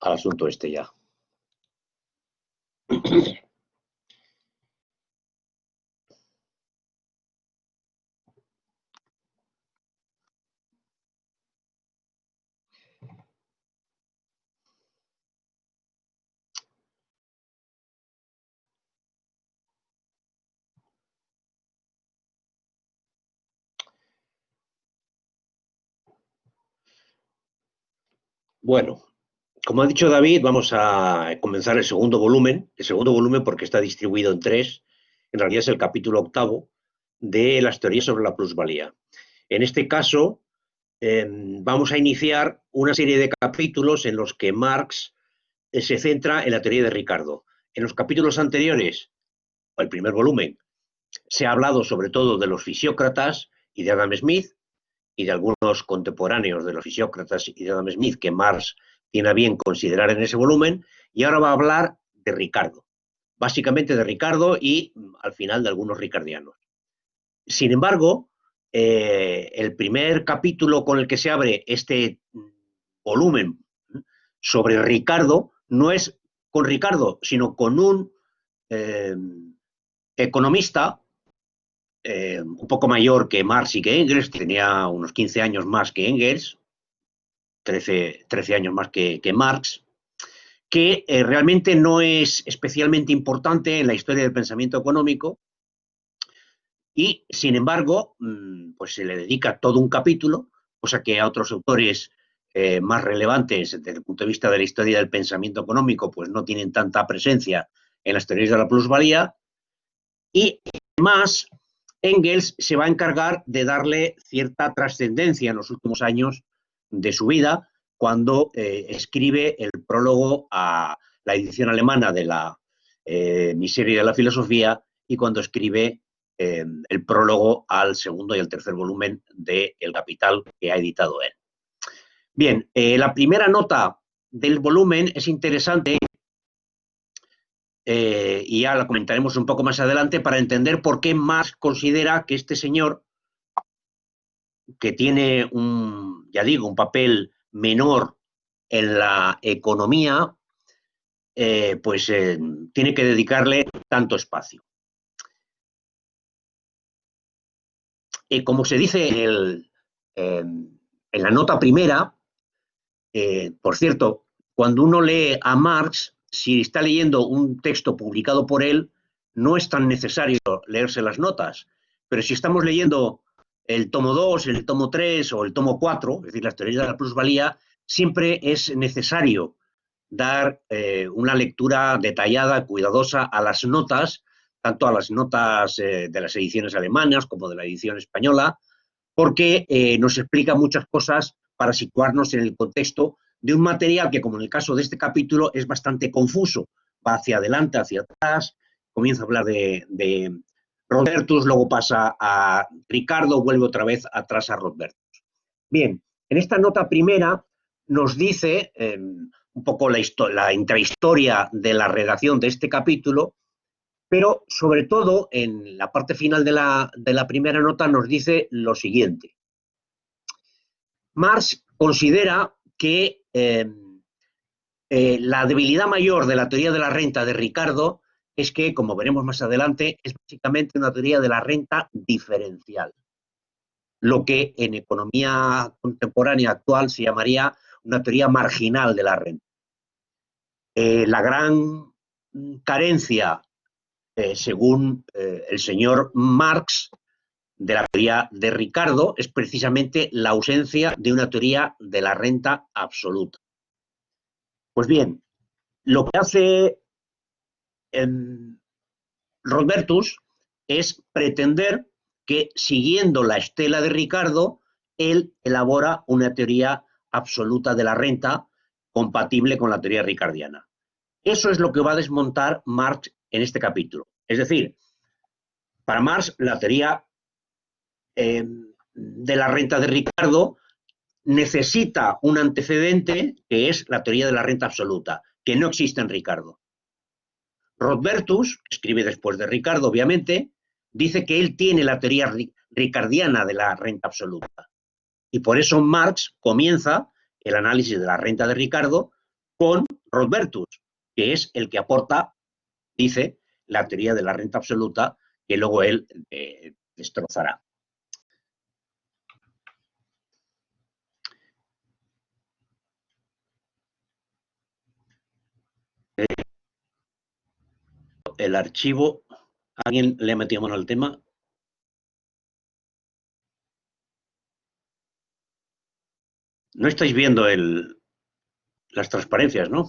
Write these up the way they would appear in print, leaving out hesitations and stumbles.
al asunto este ya. Bueno, como ha dicho David, vamos a comenzar el segundo volumen. El segundo volumen porque está distribuido en tres. En realidad es el capítulo octavo de las teorías sobre la plusvalía. En este caso, vamos a iniciar una serie de capítulos en los que Marx se centra en la teoría de Ricardo. En los capítulos anteriores, o el primer volumen, se ha hablado sobre todo de los fisiócratas y de Adam Smith y de algunos contemporáneos de los fisiócratas y de Adam Smith que Marx tiene a bien considerar en ese volumen, y ahora va a hablar de Ricardo, básicamente de Ricardo y al final de algunos ricardianos. Sin embargo, el primer capítulo con el que se abre este volumen sobre Ricardo no es con Ricardo, sino con un economista un poco mayor que Marx y que Engels, tenía unos 15 años más que Engels, 13 años más que Marx, que realmente no es especialmente importante en la historia del pensamiento económico y, sin embargo, pues se le dedica todo un capítulo, cosa que a otros autores más relevantes desde el punto de vista de la historia del pensamiento económico pues no tienen tanta presencia en las teorías de la plusvalía. Y además Engels se va a encargar de darle cierta trascendencia en los últimos años de su vida cuando escribe el prólogo a la edición alemana de la Miseria de la Filosofía y cuando escribe el prólogo al segundo y al tercer volumen de El Capital que ha editado él. Bien, la primera nota del volumen es interesante y ya la comentaremos un poco más adelante para entender por qué Marx considera que este señor, que tiene ya digo, un papel menor en la economía, tiene que dedicarle tanto espacio. Como se dice en la nota primera, por cierto, cuando uno lee a Marx, si está leyendo un texto publicado por él, no es tan necesario leerse las notas. Pero si estamos leyendo el tomo 2, el tomo 3 o el tomo 4, es decir, las teorías de la plusvalía, siempre es necesario dar una lectura detallada, cuidadosa a las notas, tanto a las notas de las ediciones alemanas como de la edición española, porque nos explica muchas cosas para situarnos en el contexto de un material que, como en el caso de este capítulo, es bastante confuso. Va hacia adelante, hacia atrás, comienza a hablar de Rodbertus, luego pasa a Ricardo, vuelve otra vez atrás a Rodbertus. Bien, en esta nota primera nos dice un poco la intrahistoria de la redacción de este capítulo, pero sobre todo en la parte final de la primera nota nos dice lo siguiente. Marx considera que la debilidad mayor de la teoría de la renta de Ricardo es que, como veremos más adelante, es básicamente una teoría de la renta diferencial, lo que en economía contemporánea actual se llamaría una teoría marginal de la renta. La gran carencia, según el señor Marx, de la teoría de Ricardo es precisamente la ausencia de una teoría de la renta absoluta. Pues bien, lo que hace Rodbertus es pretender que, siguiendo la estela de Ricardo, él elabora una teoría absoluta de la renta compatible con la teoría ricardiana. Eso es lo que va a desmontar Marx en este capítulo. Es decir, para Marx, la teoría de la renta de Ricardo necesita un antecedente que es la teoría de la renta absoluta, que no existe en Ricardo. Rodbertus, que escribe después de Ricardo, obviamente, dice que él tiene la teoría ricardiana de la renta absoluta. Y por eso Marx comienza el análisis de la renta de Ricardo con Rodbertus, que es el que aporta, dice, la teoría de la renta absoluta, que luego él destrozará. El archivo, ¿alguien le ha metido mano al tema? No estáis viendo las transparencias, ¿no?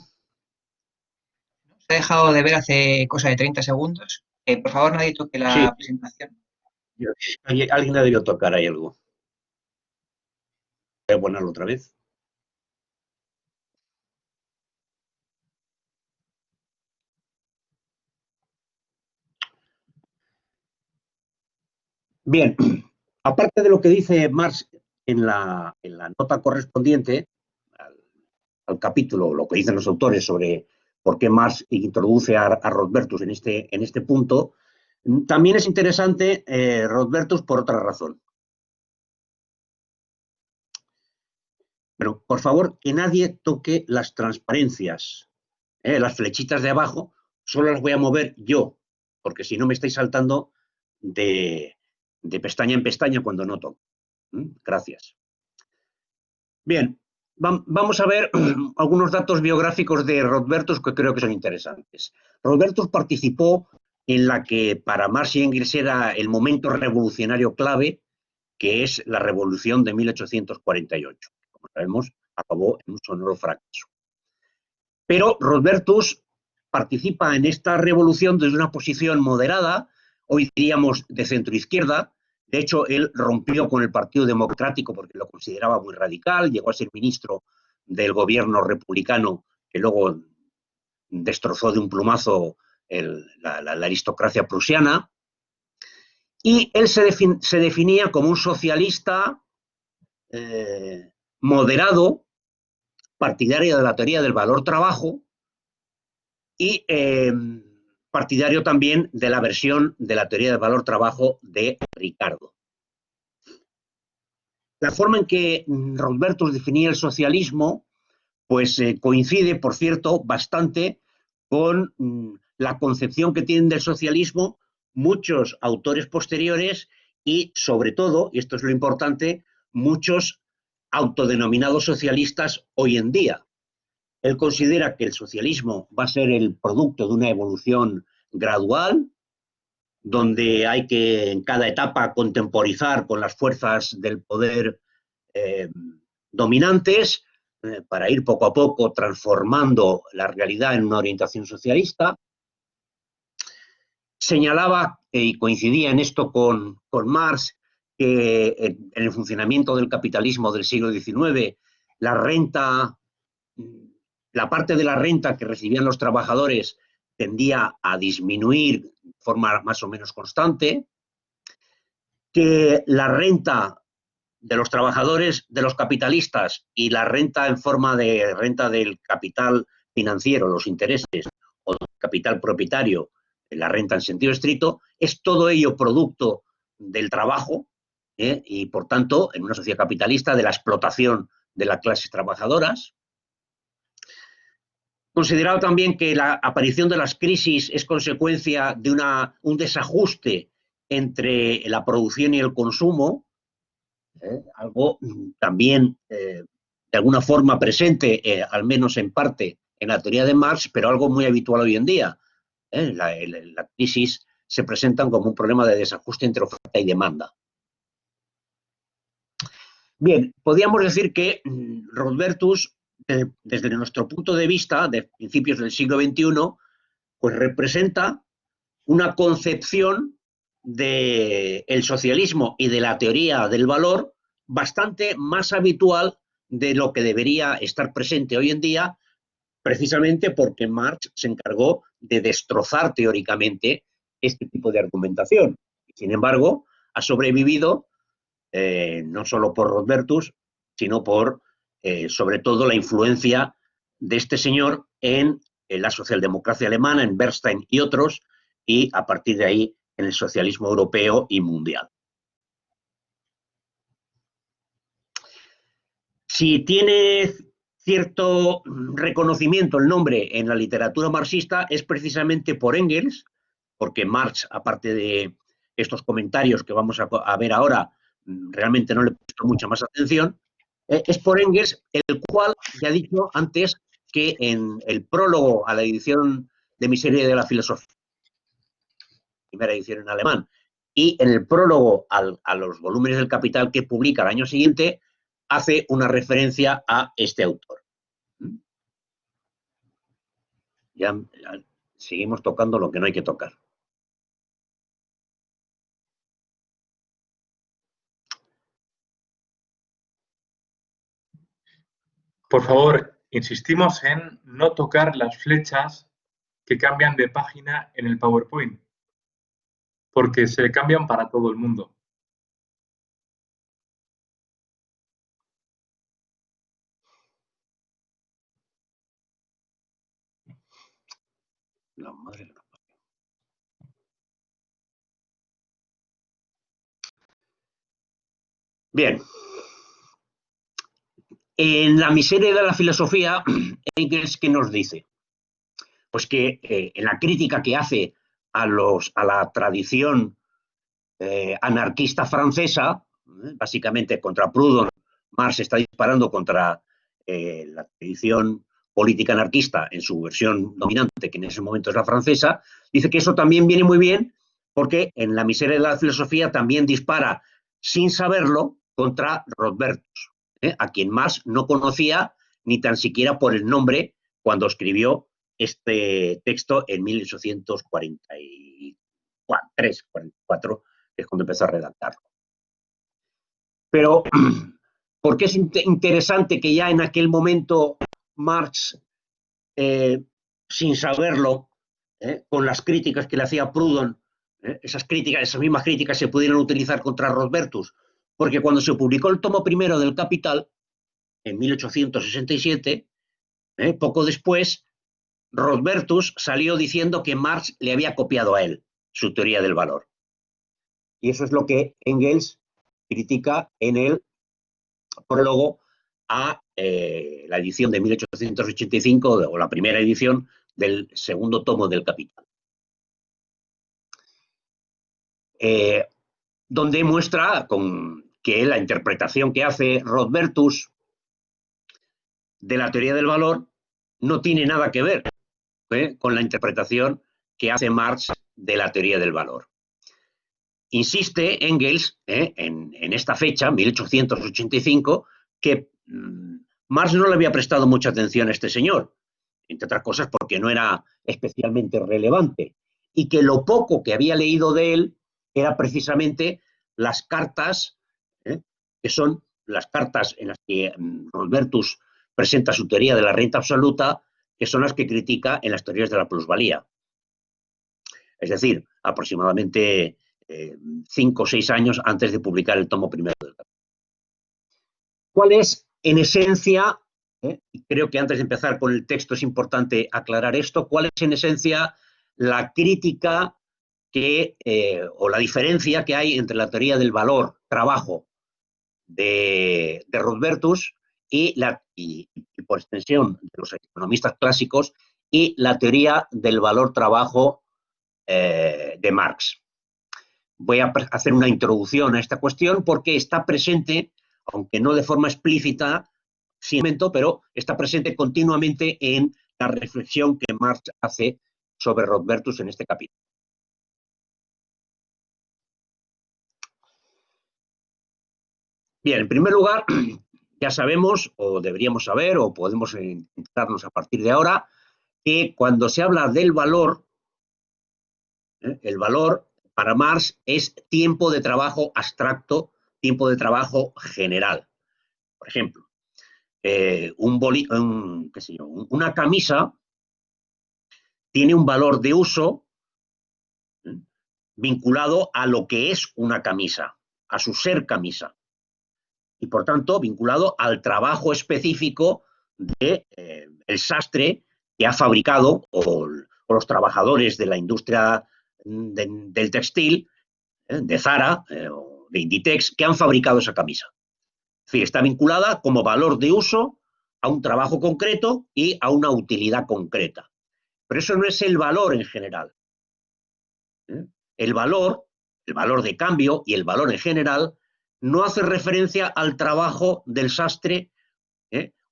Se ha dejado de ver hace cosa de 30 segundos. Por favor, nadie toque Sí, la presentación. alguien le debió tocar ahí algo. Voy a ponerlo otra vez. Bien, aparte de lo que dice Marx en la nota correspondiente al capítulo, lo que dicen los autores sobre por qué Marx introduce a Rodbertus en este punto, también es interesante Rodbertus por otra razón. Pero, por favor, que nadie toque las transparencias. Las flechitas de abajo solo las voy a mover yo, porque si no me estáis saltando de pestaña en pestaña cuando no toco. Gracias. Bien, vamos a ver algunos datos biográficos de Rodbertus que creo que son interesantes. Rodbertus participó en la que para Marx y Engels era el momento revolucionario clave, que es la Revolución de 1848. Como sabemos, acabó en un sonoro fracaso. Pero Rodbertus participa en esta revolución desde una posición moderada, hoy diríamos de centroizquierda. De hecho, él rompió con el Partido Democrático porque lo consideraba muy radical, llegó a ser ministro del gobierno republicano que luego destrozó de un plumazo la aristocracia prusiana. Y él se definía como un socialista moderado, partidario de la teoría del valor trabajo, y partidario también de la versión de la teoría del valor trabajo de Ricardo. La forma en que Rodbertus definía el socialismo pues coincide, por cierto, bastante con la concepción que tienen del socialismo muchos autores posteriores y, sobre todo, y esto es lo importante, muchos autodenominados socialistas hoy en día. Él considera que el socialismo va a ser el producto de una evolución gradual, donde hay que en cada etapa contemporizar con las fuerzas del poder eh, dominantes para ir poco a poco transformando la realidad en una orientación socialista. Señalaba, y coincidía en esto con Marx, que en el funcionamiento del capitalismo del siglo XIX, la renta, la parte de la renta que recibían los trabajadores tendía a disminuir de forma más o menos constante, que la renta de los trabajadores, de los capitalistas y la renta en forma de renta del capital financiero, los intereses o del capital propietario, la renta en sentido estricto, es todo ello producto del trabajo y, por tanto, en una sociedad capitalista, de la explotación de las clases trabajadoras. Considerado también que la aparición de las crisis es consecuencia de un desajuste entre la producción y el consumo, algo también de alguna forma presente, al menos en parte, en la teoría de Marx, pero algo muy habitual hoy en día. La crisis se presentan como un problema de desajuste entre oferta y demanda. Bien, podríamos decir que Rodbertus, desde nuestro punto de vista, de principios del siglo XXI, pues representa una concepción del socialismo y de la teoría del valor bastante más habitual de lo que debería estar presente hoy en día, precisamente porque Marx se encargó de destrozar teóricamente este tipo de argumentación. Sin embargo, ha sobrevivido no solo por Rodbertus, sino por, sobre todo, la influencia de este señor en la socialdemocracia alemana, en Bernstein y otros, y a partir de ahí en el socialismo europeo y mundial. Si tiene cierto reconocimiento el nombre en la literatura marxista es precisamente por Engels, porque Marx, aparte de estos comentarios que vamos a ver ahora, realmente no le he puesto mucha más atención, es por Engels, el cual ya he dicho antes que en el prólogo a la edición de Miseria de la Filosofía, primera edición en alemán, y en el prólogo a los volúmenes del Capital que publica el año siguiente, hace una referencia a este autor. Ya seguimos tocando lo que no hay que tocar. Por favor, insistimos en no tocar las flechas que cambian de página en el PowerPoint, porque se cambian para todo el mundo. La madre de la... Bien. En la miseria de la filosofía, Engels, ¿qué nos dice? Pues que en la crítica que hace a la tradición anarquista francesa, básicamente contra Proudhon, Marx está disparando contra la tradición política anarquista en su versión dominante, que en ese momento es la francesa, dice que eso también viene muy bien porque en la miseria de la filosofía también dispara, sin saberlo, contra Rodbertus, a quien Marx no conocía ni tan siquiera por el nombre cuando escribió este texto en 1843, 44, que es cuando empezó a redactarlo. Pero, ¿por qué es interesante que ya en aquel momento Marx, sin saberlo, con las críticas que le hacía Proudhon, esas mismas críticas se pudieran utilizar contra Rodbertus? Porque cuando se publicó el tomo primero del Capital, en 1867, poco después, Rodbertus salió diciendo que Marx le había copiado a él su teoría del valor. Y eso es lo que Engels critica en el prólogo a la edición de 1885, o la primera edición del segundo tomo del Capital. Donde muestra que la interpretación que hace Rodbertus de la teoría del valor no tiene nada que ver con la interpretación que hace Marx de la teoría del valor. Insiste Engels en esta fecha, 1885, que Marx no le había prestado mucha atención a este señor, entre otras cosas porque no era especialmente relevante, y que lo poco que había leído de él era precisamente las cartas, que son las cartas en las que Rodbertus presenta su teoría de la renta absoluta, que son las que critica en las teorías de la plusvalía. Es decir, aproximadamente 5 o 6 años antes de publicar el tomo primero del Capital. ¿Cuál es, en esencia, y creo que antes de empezar con el texto es importante aclarar esto, cuál es en esencia la crítica o la diferencia que hay entre la teoría del valor, trabajo, de Rodbertus y por extensión de los economistas clásicos, y la teoría del valor-trabajo de Marx? Voy a hacer una introducción a esta cuestión porque está presente, aunque no de forma explícita, pero está presente continuamente en la reflexión que Marx hace sobre Rodbertus en este capítulo. Bien, en primer lugar, ya sabemos, o deberíamos saber, o podemos enterarnos a partir de ahora, que cuando se habla del valor, el valor para Marx es tiempo de trabajo abstracto, tiempo de trabajo general. Por ejemplo, una camisa tiene un valor de uso vinculado a lo que es una camisa, a su ser camisa, y por tanto vinculado al trabajo específico del sastre que ha fabricado, o los trabajadores de la industria del textil, de Zara o de Inditex, que han fabricado esa camisa. Es decir, está vinculada como valor de uso a un trabajo concreto y a una utilidad concreta. Pero eso no es el valor en general. El valor de cambio y el valor en general no hace referencia al trabajo del sastre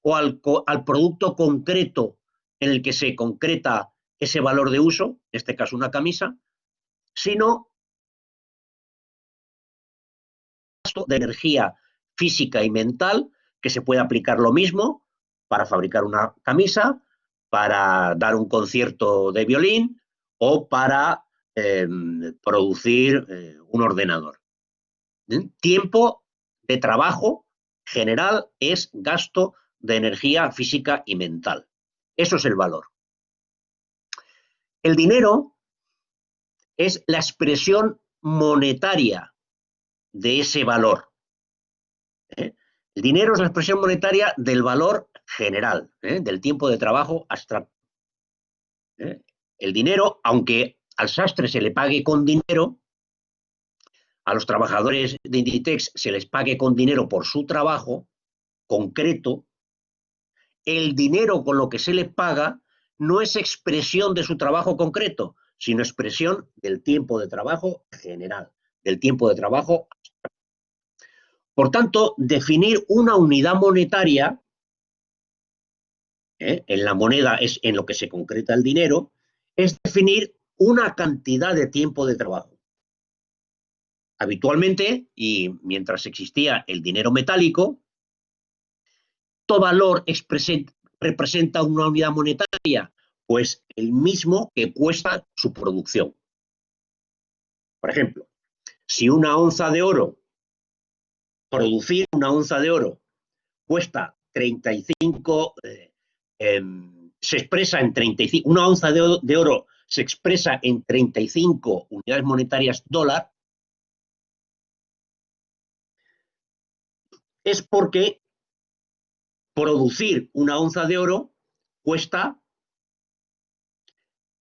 o al producto concreto en el que se concreta ese valor de uso, en este caso una camisa, sino de energía física y mental que se puede aplicar lo mismo para fabricar una camisa, para dar un concierto de violín o para producir un ordenador. Tiempo de trabajo general es gasto de energía física y mental. Eso es el valor. El dinero es la expresión monetaria de ese valor. El dinero es la expresión monetaria del valor general, del tiempo de trabajo abstracto. El dinero, aunque al sastre se le pague con dinero, a los trabajadores de Inditex se les pague con dinero por su trabajo concreto, el dinero con lo que se les paga no es expresión de su trabajo concreto, sino expresión del tiempo de trabajo general, del tiempo de trabajo abstracto. Por tanto, definir una unidad monetaria, en la moneda es en lo que se concreta el dinero, es definir una cantidad de tiempo de trabajo. Habitualmente, y mientras existía el dinero metálico, todo valor representa una unidad monetaria, pues el mismo que cuesta su producción. Por ejemplo, si una onza de oro, producir una onza de oro cuesta 35, se expresa en 35, una onza de oro se expresa en 35 unidades monetarias dólar, es porque producir una onza de oro cuesta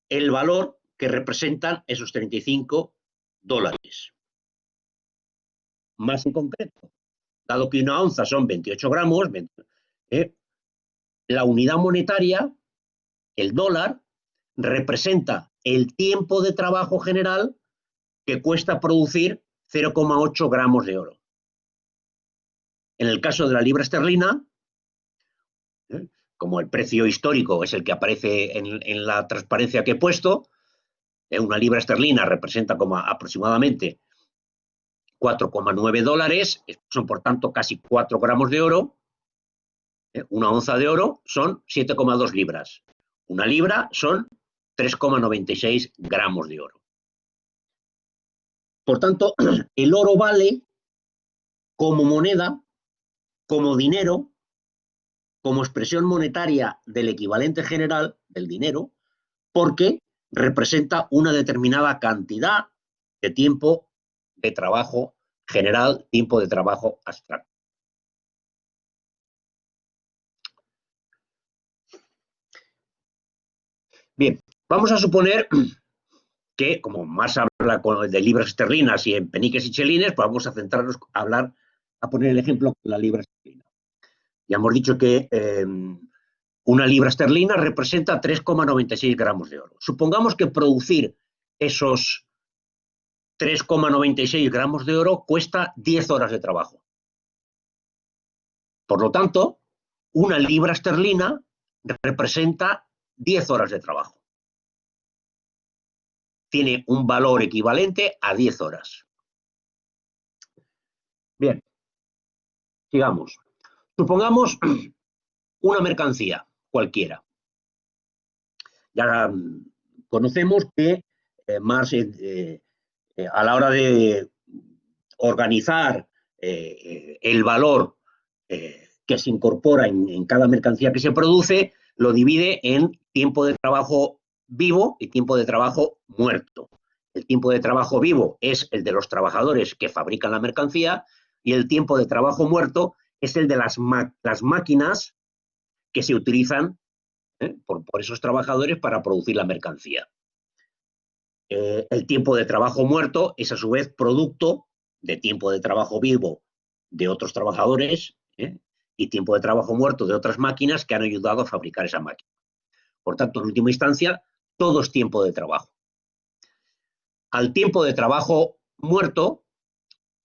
el valor que representan esos 35 dólares. Más en concreto, dado que una onza son 28 gramos, la unidad monetaria, el dólar, representa el tiempo de trabajo general que cuesta producir 0,8 gramos de oro. En el caso de la libra esterlina, como el precio histórico es el que aparece en la transparencia que he puesto, una libra esterlina representa como aproximadamente 4,9 dólares, son por tanto casi 4 gramos de oro. Una onza de oro son 7,2 libras. Una libra son 3,96 gramos de oro. Por tanto, el oro vale como moneda, como dinero, como expresión monetaria del equivalente general del dinero, porque representa una determinada cantidad de tiempo de trabajo general, tiempo de trabajo abstracto. Bien, vamos a suponer que, como más habla de libras esterlinas y en peniques y chelines, pues vamos a centrarnos a poner el ejemplo con la libra esterlina. Ya hemos dicho que una libra esterlina representa 3,96 gramos de oro. Supongamos que producir esos 3,96 gramos de oro cuesta 10 horas de trabajo. Por lo tanto, una libra esterlina representa 10 horas de trabajo. Tiene un valor equivalente a 10 horas. Bien, sigamos. Supongamos una mercancía cualquiera. Ya conocemos que Marx, a la hora de organizar el valor que se incorpora en cada mercancía que se produce, lo divide en tiempo de trabajo vivo y tiempo de trabajo muerto. El tiempo de trabajo vivo es el de los trabajadores que fabrican la mercancía y el tiempo de trabajo muerto es el de las máquinas que se utilizan por esos trabajadores para producir la mercancía. El tiempo de trabajo muerto es a su vez producto de tiempo de trabajo vivo de otros trabajadores y tiempo de trabajo muerto de otras máquinas que han ayudado a fabricar esa máquina. Por tanto, en última instancia, todo es tiempo de trabajo. Al tiempo de trabajo muerto,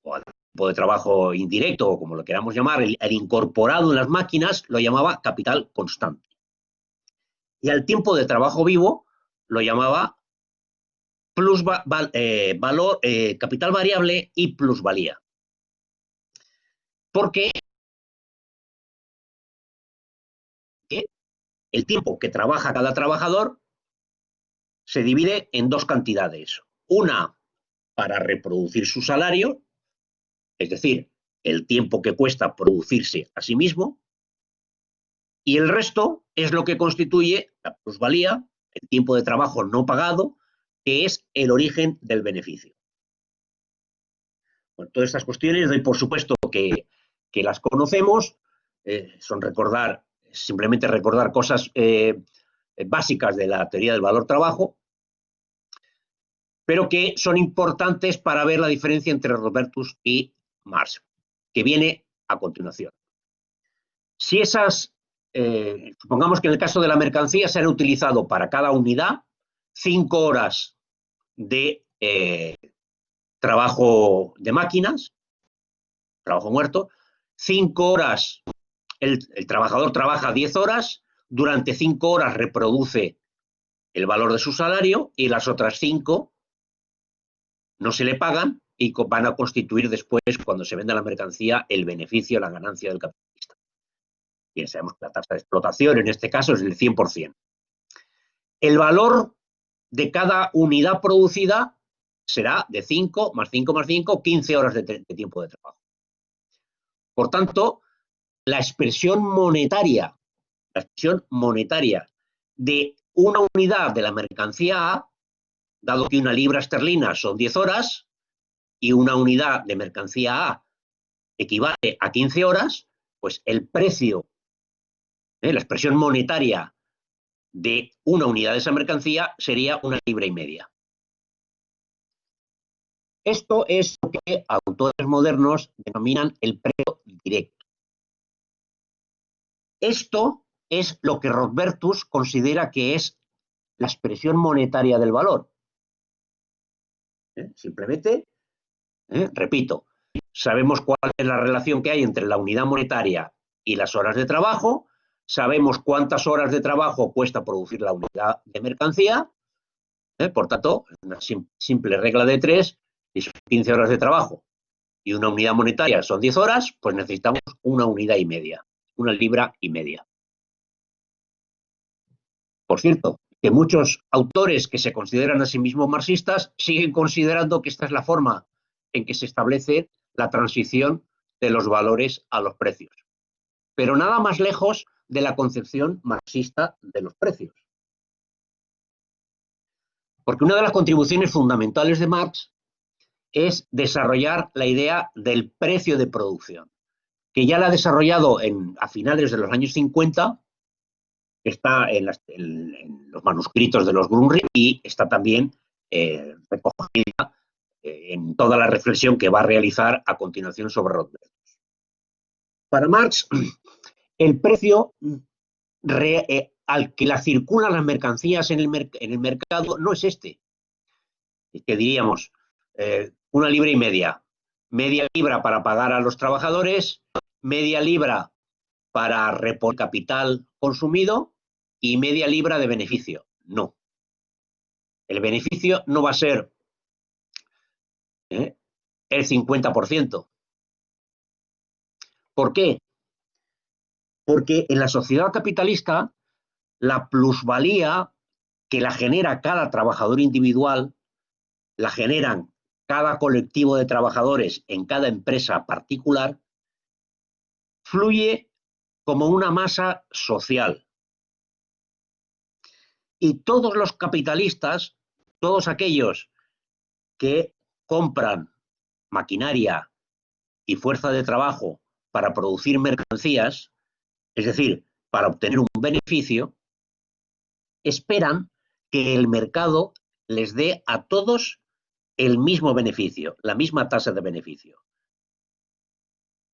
o al tiempo de trabajo indirecto, o como lo queramos llamar, el incorporado en las máquinas, lo llamaba capital constante. Y al tiempo de trabajo vivo lo llamaba capital variable y plusvalía. Porque el tiempo que trabaja cada trabajador se divide en dos cantidades. Una para reproducir su salario, es decir, el tiempo que cuesta producirse a sí mismo, y el resto es lo que constituye la plusvalía, el tiempo de trabajo no pagado, que es el origen del beneficio. Bueno, todas estas cuestiones, doy por supuesto que las conocemos, son simplemente recordar cosas básicas de la teoría del valor-trabajo, pero que son importantes para ver la diferencia entre Rodbertus y Marx, que viene a continuación. Si supongamos que en el caso de la mercancía se han utilizado para cada unidad 5 horas de trabajo de máquinas, trabajo muerto, 5 horas, el trabajador trabaja 10 horas, durante 5 horas reproduce el valor de su salario y las otras 5 no se le pagan y van a constituir después, cuando se venda la mercancía, el beneficio, la ganancia del capitalista. Bien, sabemos que la tasa de explotación en este caso es del 100%. El valor de cada unidad producida será de 5 más 5 más 5, 15 horas de tiempo de trabajo. Por tanto, la expresión monetaria de una unidad de la mercancía A, dado que una libra esterlina son 10 horas y una unidad de mercancía A equivale a 15 horas, pues el precio, la expresión monetaria de una unidad de esa mercancía sería 1,5 libras. Esto es lo que autores modernos denominan el precio directo. Esto es lo que Rodbertus considera que es la expresión monetaria del valor. Simplemente, repito, sabemos cuál es la relación que hay entre la unidad monetaria y las horas de trabajo, sabemos cuántas horas de trabajo cuesta producir la unidad de mercancía, por tanto, una simple regla de 3, si son 15 horas de trabajo y una unidad monetaria son 10 horas, pues necesitamos 1,5 libras, 1,5 libras. Por cierto, que muchos autores que se consideran a sí mismos marxistas siguen considerando que esta es la forma en que se establece la transición de los valores a los precios. Pero nada más lejos de la concepción marxista de los precios. Porque una de las contribuciones fundamentales de Marx es desarrollar la idea del precio de producción, que ya la ha desarrollado a finales de los años 50, está en los manuscritos de los Grundrisse y está también recogida en toda la reflexión que va a realizar a continuación sobre Rodbertus. Para Marx, el precio al que la circulan las mercancías en el mercado no es este, que diríamos 1,5 libras, media libra para pagar a los trabajadores, media libra para reponer capital consumido y media libra de beneficio. No. El beneficio no va a ser el 50%. ¿Por qué? Porque en la sociedad capitalista la plusvalía que la genera cada trabajador individual, la generan cada colectivo de trabajadores en cada empresa particular, fluye como una masa social. Y todos los capitalistas, todos aquellos que compran maquinaria y fuerza de trabajo para producir mercancías, es decir, para obtener un beneficio, esperan que el mercado les dé a todos el mismo beneficio, la misma tasa de beneficio.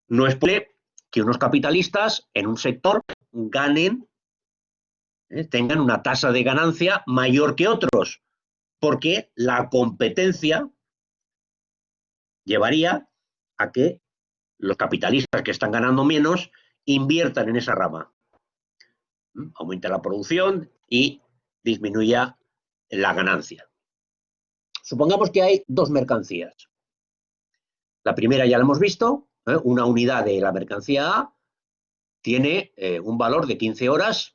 No es posible que unos capitalistas en un sector ganen, tengan una tasa de ganancia mayor que otros, porque la competencia llevaría a que los capitalistas que están ganando menos inviertan en esa rama. Aumenta la producción y disminuya la ganancia. Supongamos que hay dos mercancías. La primera ya la hemos visto, una unidad de la mercancía A tiene un valor de 15 horas.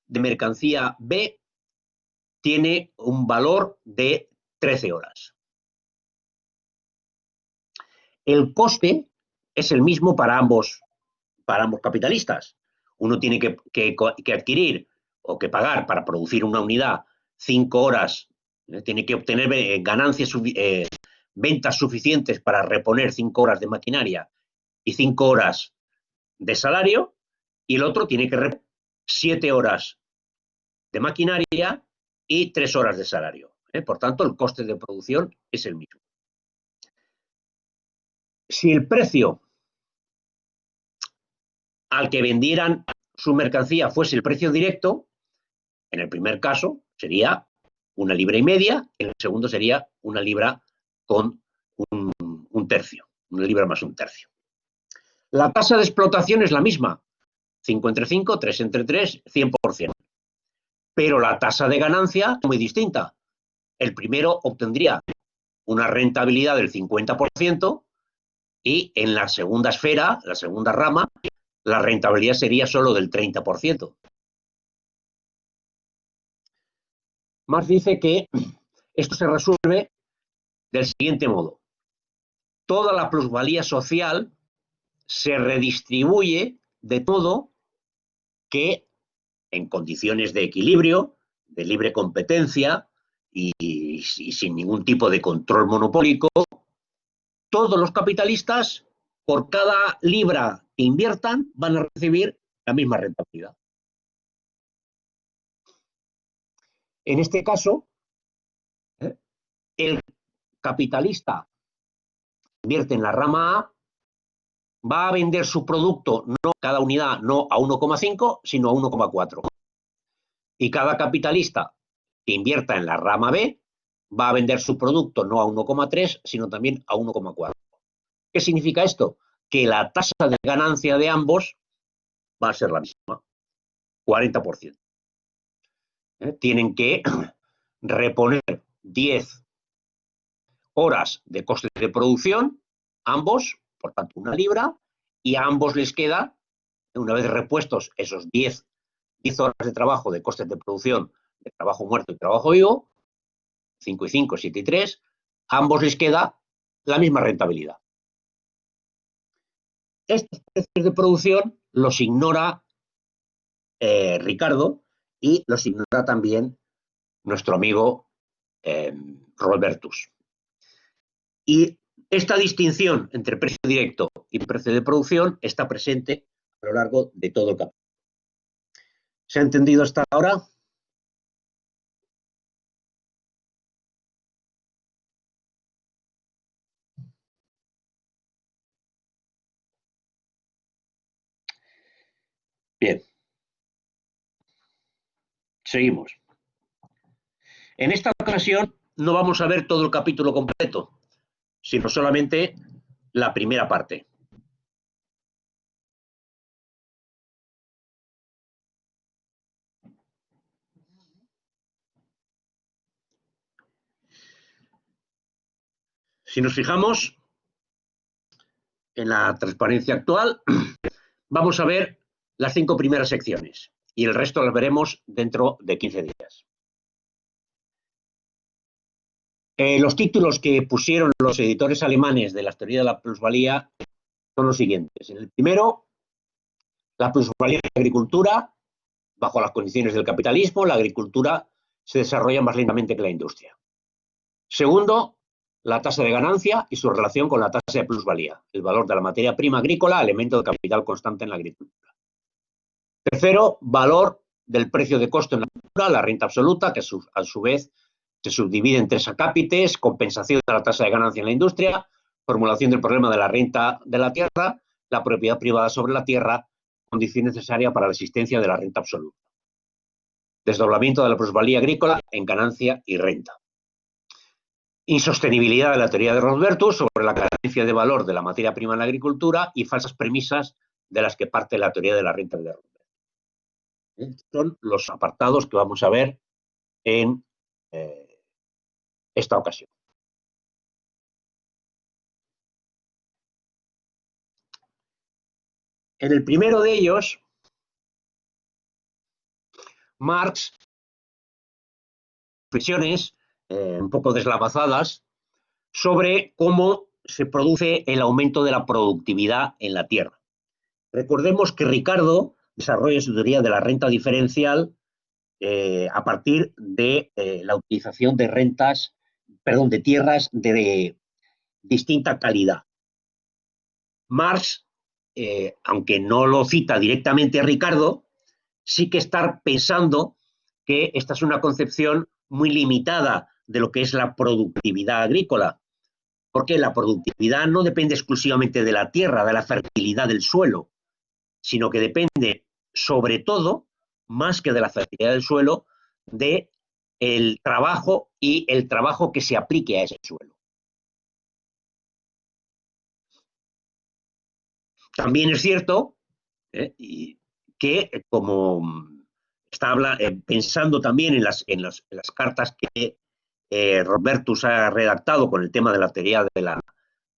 De mercancía B tiene un valor de 13 horas. El coste es el mismo para ambos capitalistas. Uno tiene que adquirir o que pagar para producir una unidad 5 horas, tiene que obtener ganancias, ventas suficientes para reponer 5 horas de maquinaria y 5 horas de salario, y el otro tiene que reponer 7 horas de maquinaria y 3 horas de salario. Por tanto, el coste de producción es el mismo. Si el precio al que vendieran su mercancía fuese el precio directo, en el primer caso sería 1,5 libras, en el segundo sería 1 libra con un tercio, 1 libra más un tercio. La tasa de explotación es la misma, 5 entre 5, 3 entre 3, 100%. Pero la tasa de ganancia es muy distinta. El primero obtendría una rentabilidad del 50% y en la segunda esfera, la segunda rama, la rentabilidad sería solo del 30%. Marx dice que esto se resuelve del siguiente modo. Toda la plusvalía social se redistribuye de modo que en condiciones de equilibrio, de libre competencia y sin ningún tipo de control monopólico, todos los capitalistas, por cada libra que inviertan, van a recibir la misma rentabilidad. En este caso, el capitalista invierte en la rama A, va a vender su producto, no cada unidad, no a 1,5, sino a 1,4. Y cada capitalista que invierta en la rama B va a vender su producto no a 1,3, sino también a 1,4. ¿Qué significa esto? Que la tasa de ganancia de ambos va a ser la misma, 40%. Tienen que reponer 10 horas de costes de producción, ambos, por tanto 1 libra, y a ambos les queda, una vez repuestos esos 10 horas de trabajo de costes de producción, de trabajo muerto y trabajo vivo, 5 y 5, 7 y 3, a ambos les queda la misma rentabilidad. Estos precios de producción los ignora Ricardo y los ignora también nuestro amigo Robertus. Y esta distinción entre precio directo y precio de producción está presente a lo largo de todo el capítulo. ¿Se ha entendido hasta ahora? Bien. Seguimos. En esta ocasión no vamos a ver todo el capítulo completo, sino solamente la primera parte. Si nos fijamos en la transparencia actual, vamos a ver las 5 primeras secciones y el resto las veremos dentro de 15 días. Los títulos que pusieron los editores alemanes de la teoría de la plusvalía son los siguientes. En el primero, la plusvalía de la agricultura. Bajo las condiciones del capitalismo, la agricultura se desarrolla más lentamente que la industria. Segundo, la tasa de ganancia y su relación con la tasa de plusvalía, el valor de la materia prima agrícola, elemento de capital constante en la agricultura. Tercero, valor del precio de costo en la agricultura, la renta absoluta, que a su vez Se subdivide en 3 acápites: compensación de la tasa de ganancia en la industria, formulación del problema de la renta de la tierra, la propiedad privada sobre la tierra, condición necesaria para la existencia de la renta absoluta. Desdoblamiento de la plusvalía agrícola en ganancia y renta. Insostenibilidad de la teoría de Rodbertus sobre la carencia de valor de la materia prima en la agricultura y falsas premisas de las que parte la teoría de la renta de Rodbertus. Estos son los apartados que vamos a ver en esta ocasión. En el primero de ellos, Marx, reflexiones un poco deslavazadas sobre cómo se produce el aumento de la productividad en la tierra. Recordemos que Ricardo desarrolla su teoría de la renta diferencial a partir de la utilización de de tierras de distinta calidad. Marx, aunque no lo cita directamente a Ricardo, sí que está pensando que esta es una concepción muy limitada de lo que es la productividad agrícola, porque la productividad no depende exclusivamente de la tierra, de la fertilidad del suelo, sino que depende, sobre todo, más que de la fertilidad del suelo, de el trabajo y el trabajo que se aplique a ese suelo. También es cierto que, como está pensando también en las cartas que Rodbertus ha redactado con el tema de la teoría de la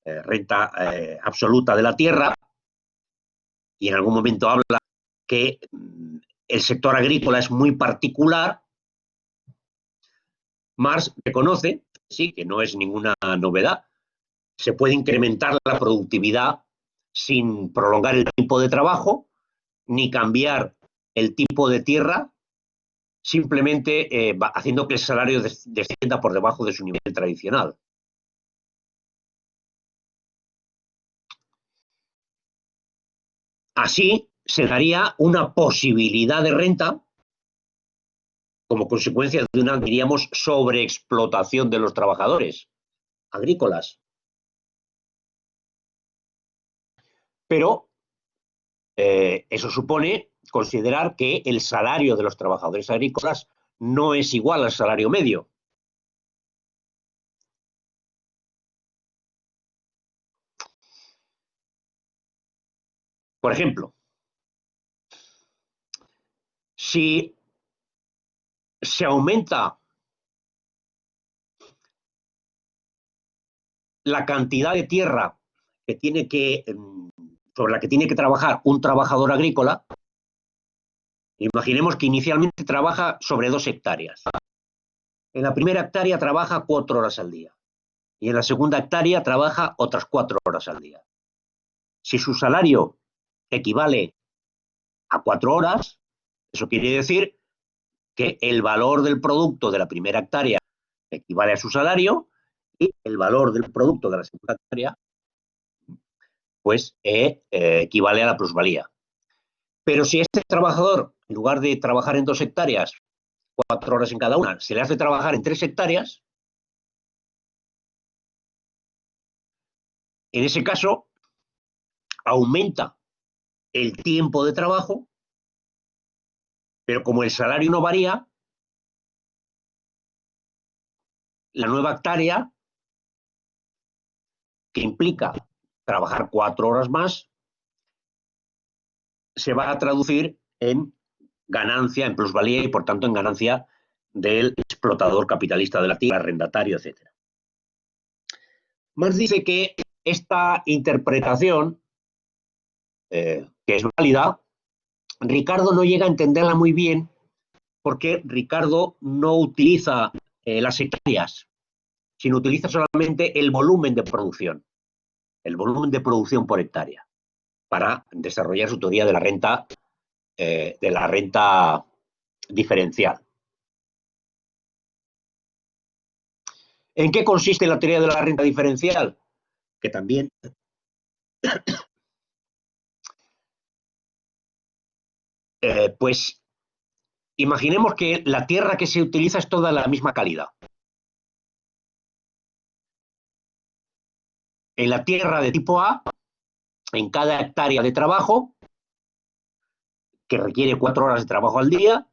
renta absoluta de la tierra, y en algún momento habla que el sector agrícola es muy particular, Marx reconoce, sí, que no es ninguna novedad, se puede incrementar la productividad sin prolongar el tiempo de trabajo, ni cambiar el tipo de tierra, simplemente haciendo que el salario descienda por debajo de su nivel tradicional. Así se daría una posibilidad de renta como consecuencia de una, diríamos, sobreexplotación de los trabajadores agrícolas. Pero eso supone considerar que el salario de los trabajadores agrícolas no es igual al salario medio. Por ejemplo, si se aumenta la cantidad de tierra que sobre la que tiene que trabajar un trabajador agrícola, imaginemos que inicialmente trabaja sobre 2 hectáreas. En la primera hectárea trabaja 4 horas al día y en la segunda hectárea trabaja otras 4 horas al día. Si su salario equivale a 4 horas, eso quiere decir que el valor del producto de la primera hectárea equivale a su salario y el valor del producto de la segunda hectárea pues equivale a la plusvalía. Pero si este trabajador, en lugar de trabajar en 2 hectáreas, 4 horas en cada una, se le hace trabajar en 3 hectáreas, en ese caso aumenta el tiempo de trabajo, pero como el salario no varía, la nueva hectárea, que implica trabajar 4 horas más, se va a traducir en ganancia, en plusvalía y por tanto en ganancia del explotador capitalista de la tierra, arrendatario, etc. Marx dice que esta interpretación, que es válida, Ricardo no llega a entenderla muy bien porque Ricardo no utiliza las hectáreas, sino utiliza solamente el volumen de producción por hectárea, para desarrollar su teoría de la renta diferencial. ¿En qué consiste la teoría de la renta diferencial? Que también pues imaginemos que la tierra que se utiliza es toda la misma calidad. en la tierra de tipo A, en cada hectárea de trabajo, que requiere 4 horas de trabajo al día,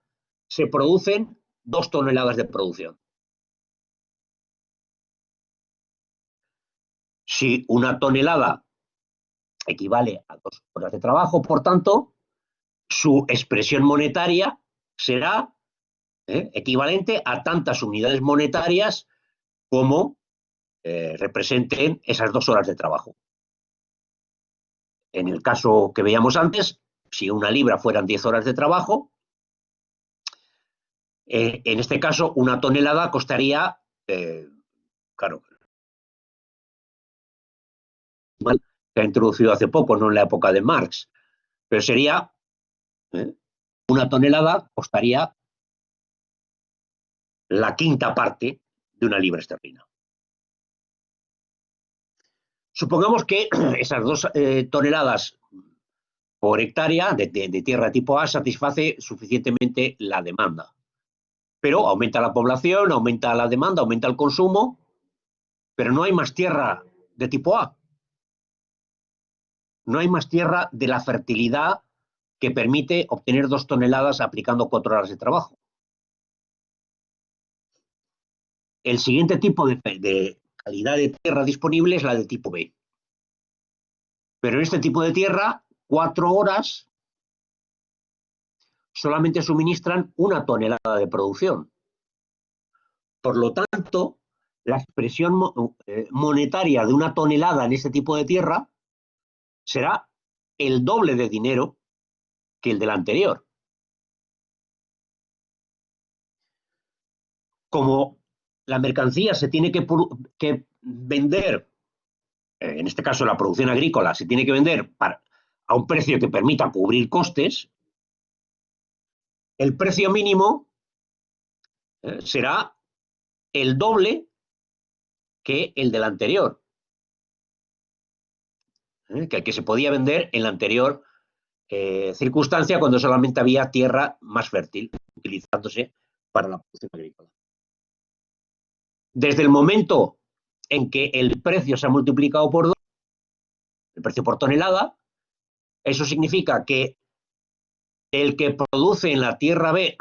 se producen 2 toneladas de producción. Si una tonelada equivale a 2 horas de trabajo, por tanto, su expresión monetaria será equivalente a tantas unidades monetarias como representen esas 2 horas de trabajo. En el caso que veíamos antes, si una libra fueran 10 horas de trabajo, en este caso una tonelada costaría, claro, se ha introducido hace poco, no en la época de Marx, pero sería, una tonelada costaría la quinta parte de una libra esterlina. Supongamos que esas 2 toneladas por hectárea de tierra tipo A satisface suficientemente la demanda. Pero aumenta la población, aumenta la demanda, aumenta el consumo, pero no hay más tierra de tipo A. No hay más tierra de la fertilidad que permite obtener 2 toneladas aplicando 4 horas de trabajo. El siguiente tipo de calidad de tierra disponible es la de tipo B. Pero en este tipo de tierra, 4 horas solamente suministran 1 tonelada de producción. Por lo tanto, la expresión monetaria de 1 tonelada en este tipo de tierra será el doble de dinero que el del anterior. Como la mercancía se tiene que vender, en este caso la producción agrícola, se tiene que vender a un precio que permita cubrir costes, el precio mínimo será el doble que el del anterior, que el que se podía vender en la anterior circunstancia cuando solamente había tierra más fértil utilizándose para la producción agrícola. Desde el momento en que el precio se ha multiplicado por 2, el precio por tonelada, eso significa que el que produce en la tierra B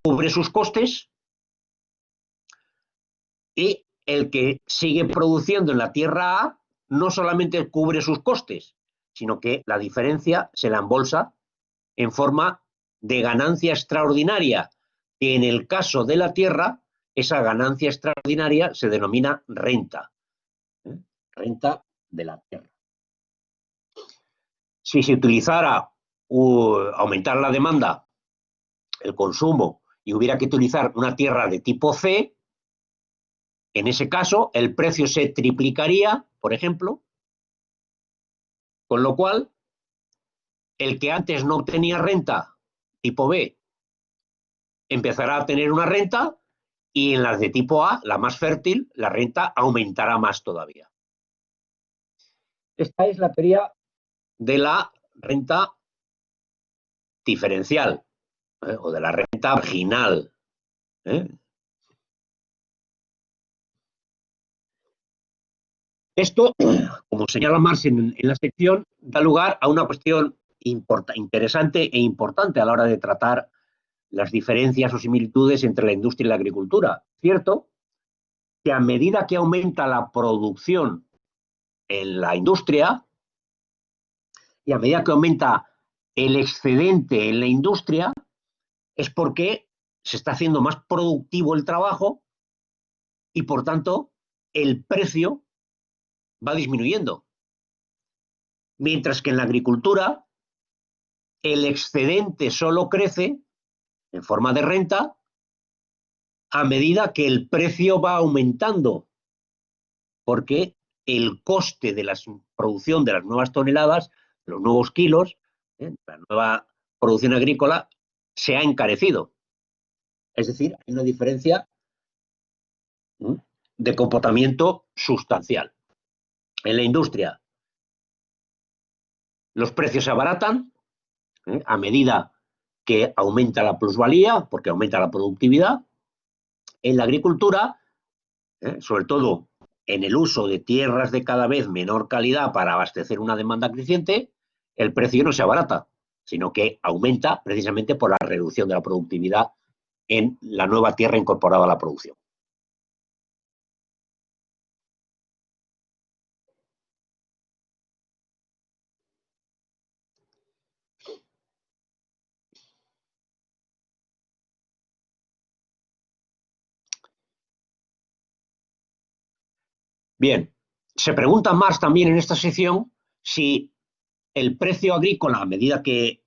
cubre sus costes y el que sigue produciendo en la tierra A no solamente cubre sus costes, sino que la diferencia se la embolsa en forma de ganancia extraordinaria, que en el caso de la tierra, esa ganancia extraordinaria se denomina renta, renta de la tierra. Si se utilizara aumentar la demanda, el consumo, y hubiera que utilizar una tierra de tipo C, en ese caso el precio se triplicaría, por ejemplo, con lo cual el que antes no obtenía renta tipo B empezará a tener una renta y en las de tipo A, la más fértil, la renta aumentará más todavía. Esta es la teoría de la renta diferencial o de la renta marginal. Esto, como señala Marx en la sección, da lugar a una cuestión interesante e importante a la hora de tratar las diferencias o similitudes entre la industria y la agricultura. Cierto que a medida que aumenta la producción en la industria y a medida que aumenta el excedente en la industria, es porque se está haciendo más productivo el trabajo y, por tanto, el precio va disminuyendo. Mientras que en la agricultura el excedente solo crece en forma de renta a medida que el precio va aumentando, porque el coste de la producción de las nuevas toneladas, de los nuevos kilos, la nueva producción agrícola, se ha encarecido. Es decir, hay una diferencia de comportamiento sustancial. En la industria, los precios se abaratan a medida que aumenta la plusvalía, porque aumenta la productividad. En la agricultura, sobre todo en el uso de tierras de cada vez menor calidad para abastecer una demanda creciente, el precio no se abarata, sino que aumenta precisamente por la reducción de la productividad en la nueva tierra incorporada a la producción. Bien, se pregunta Marx también en esta sección si el precio agrícola, a medida que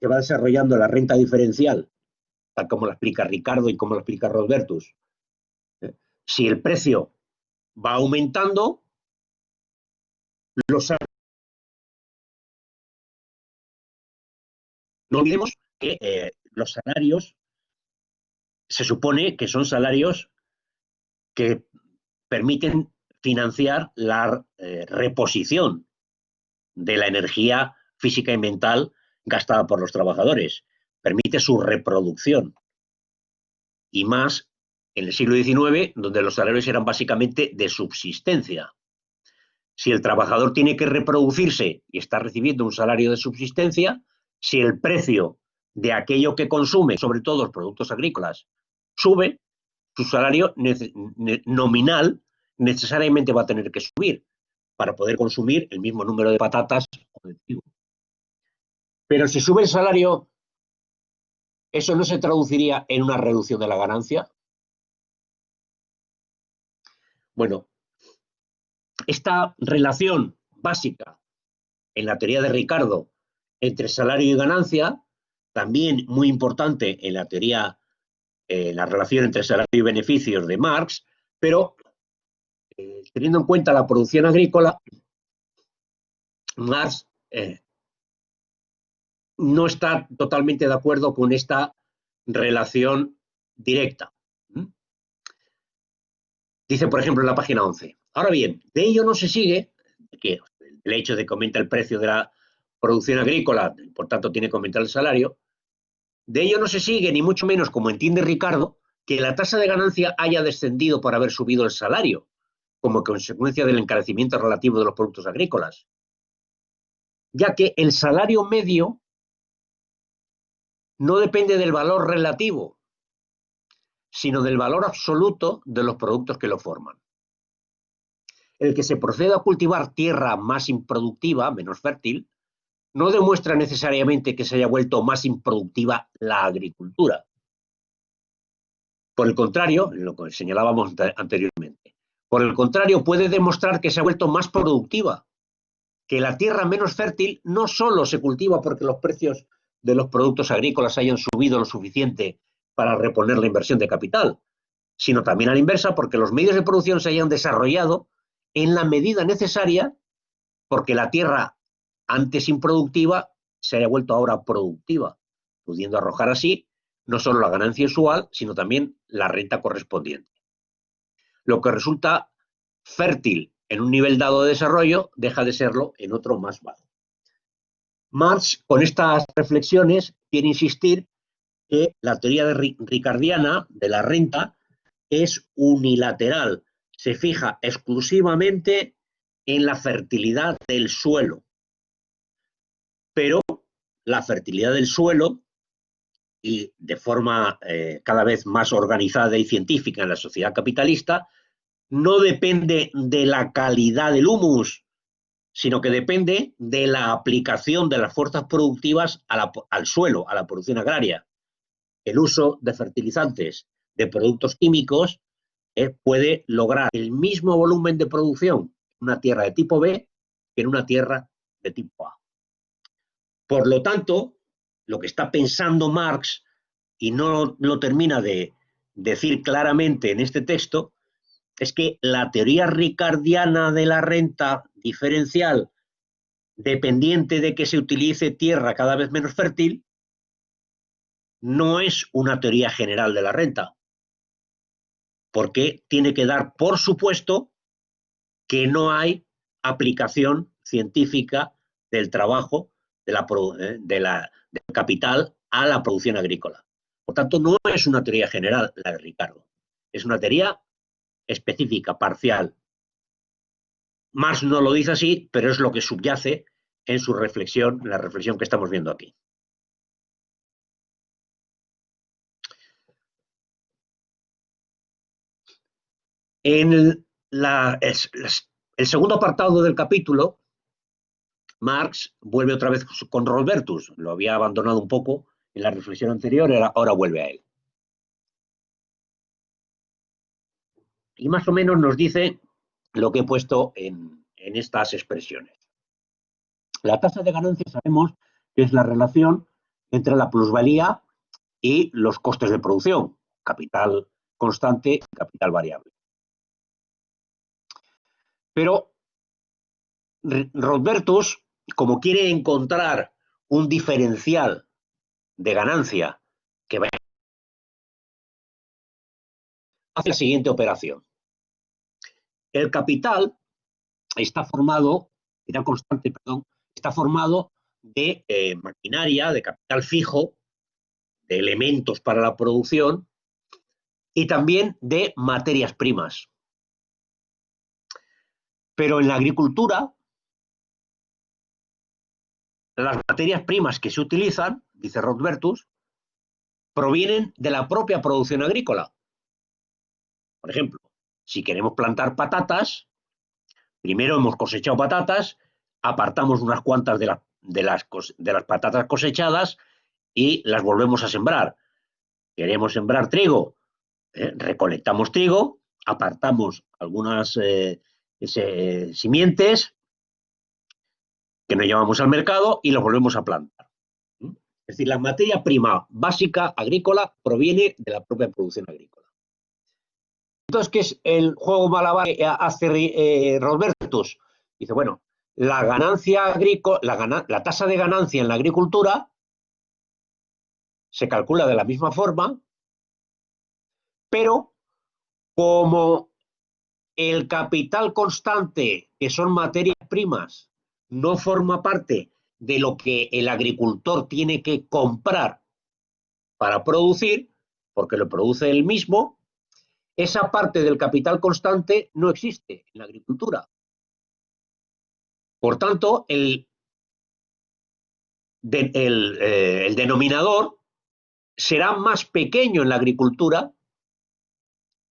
va desarrollando la renta diferencial, tal como lo explica Ricardo y como lo explica Rodbertus, si el precio va aumentando, no olvidemos que los salarios se supone que son salarios que permiten financiar la reposición de la energía física y mental gastada por los trabajadores, permite su reproducción. Y más en el siglo XIX, donde los salarios eran básicamente de subsistencia. Si el trabajador tiene que reproducirse y está recibiendo un salario de subsistencia, si el precio de aquello que consume, sobre todo los productos agrícolas, sube, su salario nominal necesariamente va a tener que subir para poder consumir el mismo número de patatas o de trigo. Pero si sube el salario, ¿eso no se traduciría en una reducción de la ganancia? Bueno, esta relación básica en la teoría de Ricardo entre salario y ganancia, también muy importante en la teoría, la relación entre salario y beneficios de Marx, pero teniendo en cuenta la producción agrícola, Marx no está totalmente de acuerdo con esta relación directa. Dice, por ejemplo, en la página 11. Ahora bien, de ello no se sigue que el hecho de que aumenta el precio de la producción agrícola, por tanto tiene que aumentar el salario, de ello no se sigue, ni mucho menos, como entiende Ricardo, que la tasa de ganancia haya descendido por haber subido el salario, como consecuencia del encarecimiento relativo de los productos agrícolas, ya que el salario medio no depende del valor relativo, sino del valor absoluto de los productos que lo forman. El que se proceda a cultivar tierra más improductiva, menos fértil, no demuestra necesariamente que se haya vuelto más improductiva la agricultura. Por el contrario, lo que señalábamos anteriormente, por el contrario puede demostrar que se ha vuelto más productiva, que la tierra menos fértil no solo se cultiva porque los precios de los productos agrícolas hayan subido lo suficiente para reponer la inversión de capital, sino también a la inversa porque los medios de producción se hayan desarrollado en la medida necesaria porque la tierra antes improductiva se haya vuelto ahora productiva, pudiendo arrojar así no solo la ganancia usual, sino también la renta correspondiente. Lo que resulta fértil en un nivel dado de desarrollo deja de serlo en otro más bajo. Marx, con estas reflexiones, quiere insistir que la teoría ricardiana de la renta es unilateral, se fija exclusivamente en la fertilidad del suelo. Pero la fertilidad del suelo, y de forma cada vez más organizada y científica en la sociedad capitalista, no depende de la calidad del humus, sino que depende de la aplicación de las fuerzas productivas al suelo, a la producción agraria. El uso de fertilizantes, de productos químicos, puede lograr el mismo volumen de producción en una tierra de tipo B que en una tierra de tipo A. Por lo tanto, lo que está pensando Marx, y no lo termina de decir claramente en este texto, es que la teoría ricardiana de la renta diferencial, dependiente de que se utilice tierra cada vez menos fértil, no es una teoría general de la renta, porque tiene que dar por supuesto que no hay aplicación científica del trabajo, del capital a la producción agrícola. Por tanto, no es una teoría general la de Ricardo, es una teoría específica, parcial, Marx no lo dice así, pero es lo que subyace en su reflexión, en la reflexión que estamos viendo aquí. En el segundo apartado del capítulo, Marx vuelve otra vez con Rodbertus. Lo había abandonado un poco en la reflexión anterior, ahora vuelve a él. Y más o menos nos dice lo que he puesto en estas expresiones. La tasa de ganancia sabemos que es la relación entre la plusvalía y los costes de producción, capital constante y capital variable. Pero Rodbertus, como quiere encontrar un diferencial de ganancia que vaya, hace la siguiente operación. El capital está formado, capital constante, perdón, está formado de maquinaria, de capital fijo, de elementos para la producción y también de materias primas. Pero en la agricultura, las materias primas que se utilizan, dice Rodbertus, provienen de la propia producción agrícola. Por ejemplo, si queremos plantar patatas, primero hemos cosechado patatas, apartamos unas cuantas de las patatas cosechadas y las volvemos a sembrar. Queremos sembrar trigo, recolectamos trigo, apartamos algunas simientes que nos llevamos al mercado y los volvemos a plantar. Es decir, la materia prima básica agrícola proviene de la propia producción agrícola. Entonces, ¿qué es el juego malabar que hace Rodbertus? Dice, bueno, la ganancia agrícola, la tasa de ganancia en la agricultura se calcula de la misma forma, pero como el capital constante, que son materias primas, no forma parte de lo que el agricultor tiene que comprar para producir, porque lo produce él mismo, esa parte del capital constante no existe en la agricultura. Por tanto, el denominador será más pequeño en la agricultura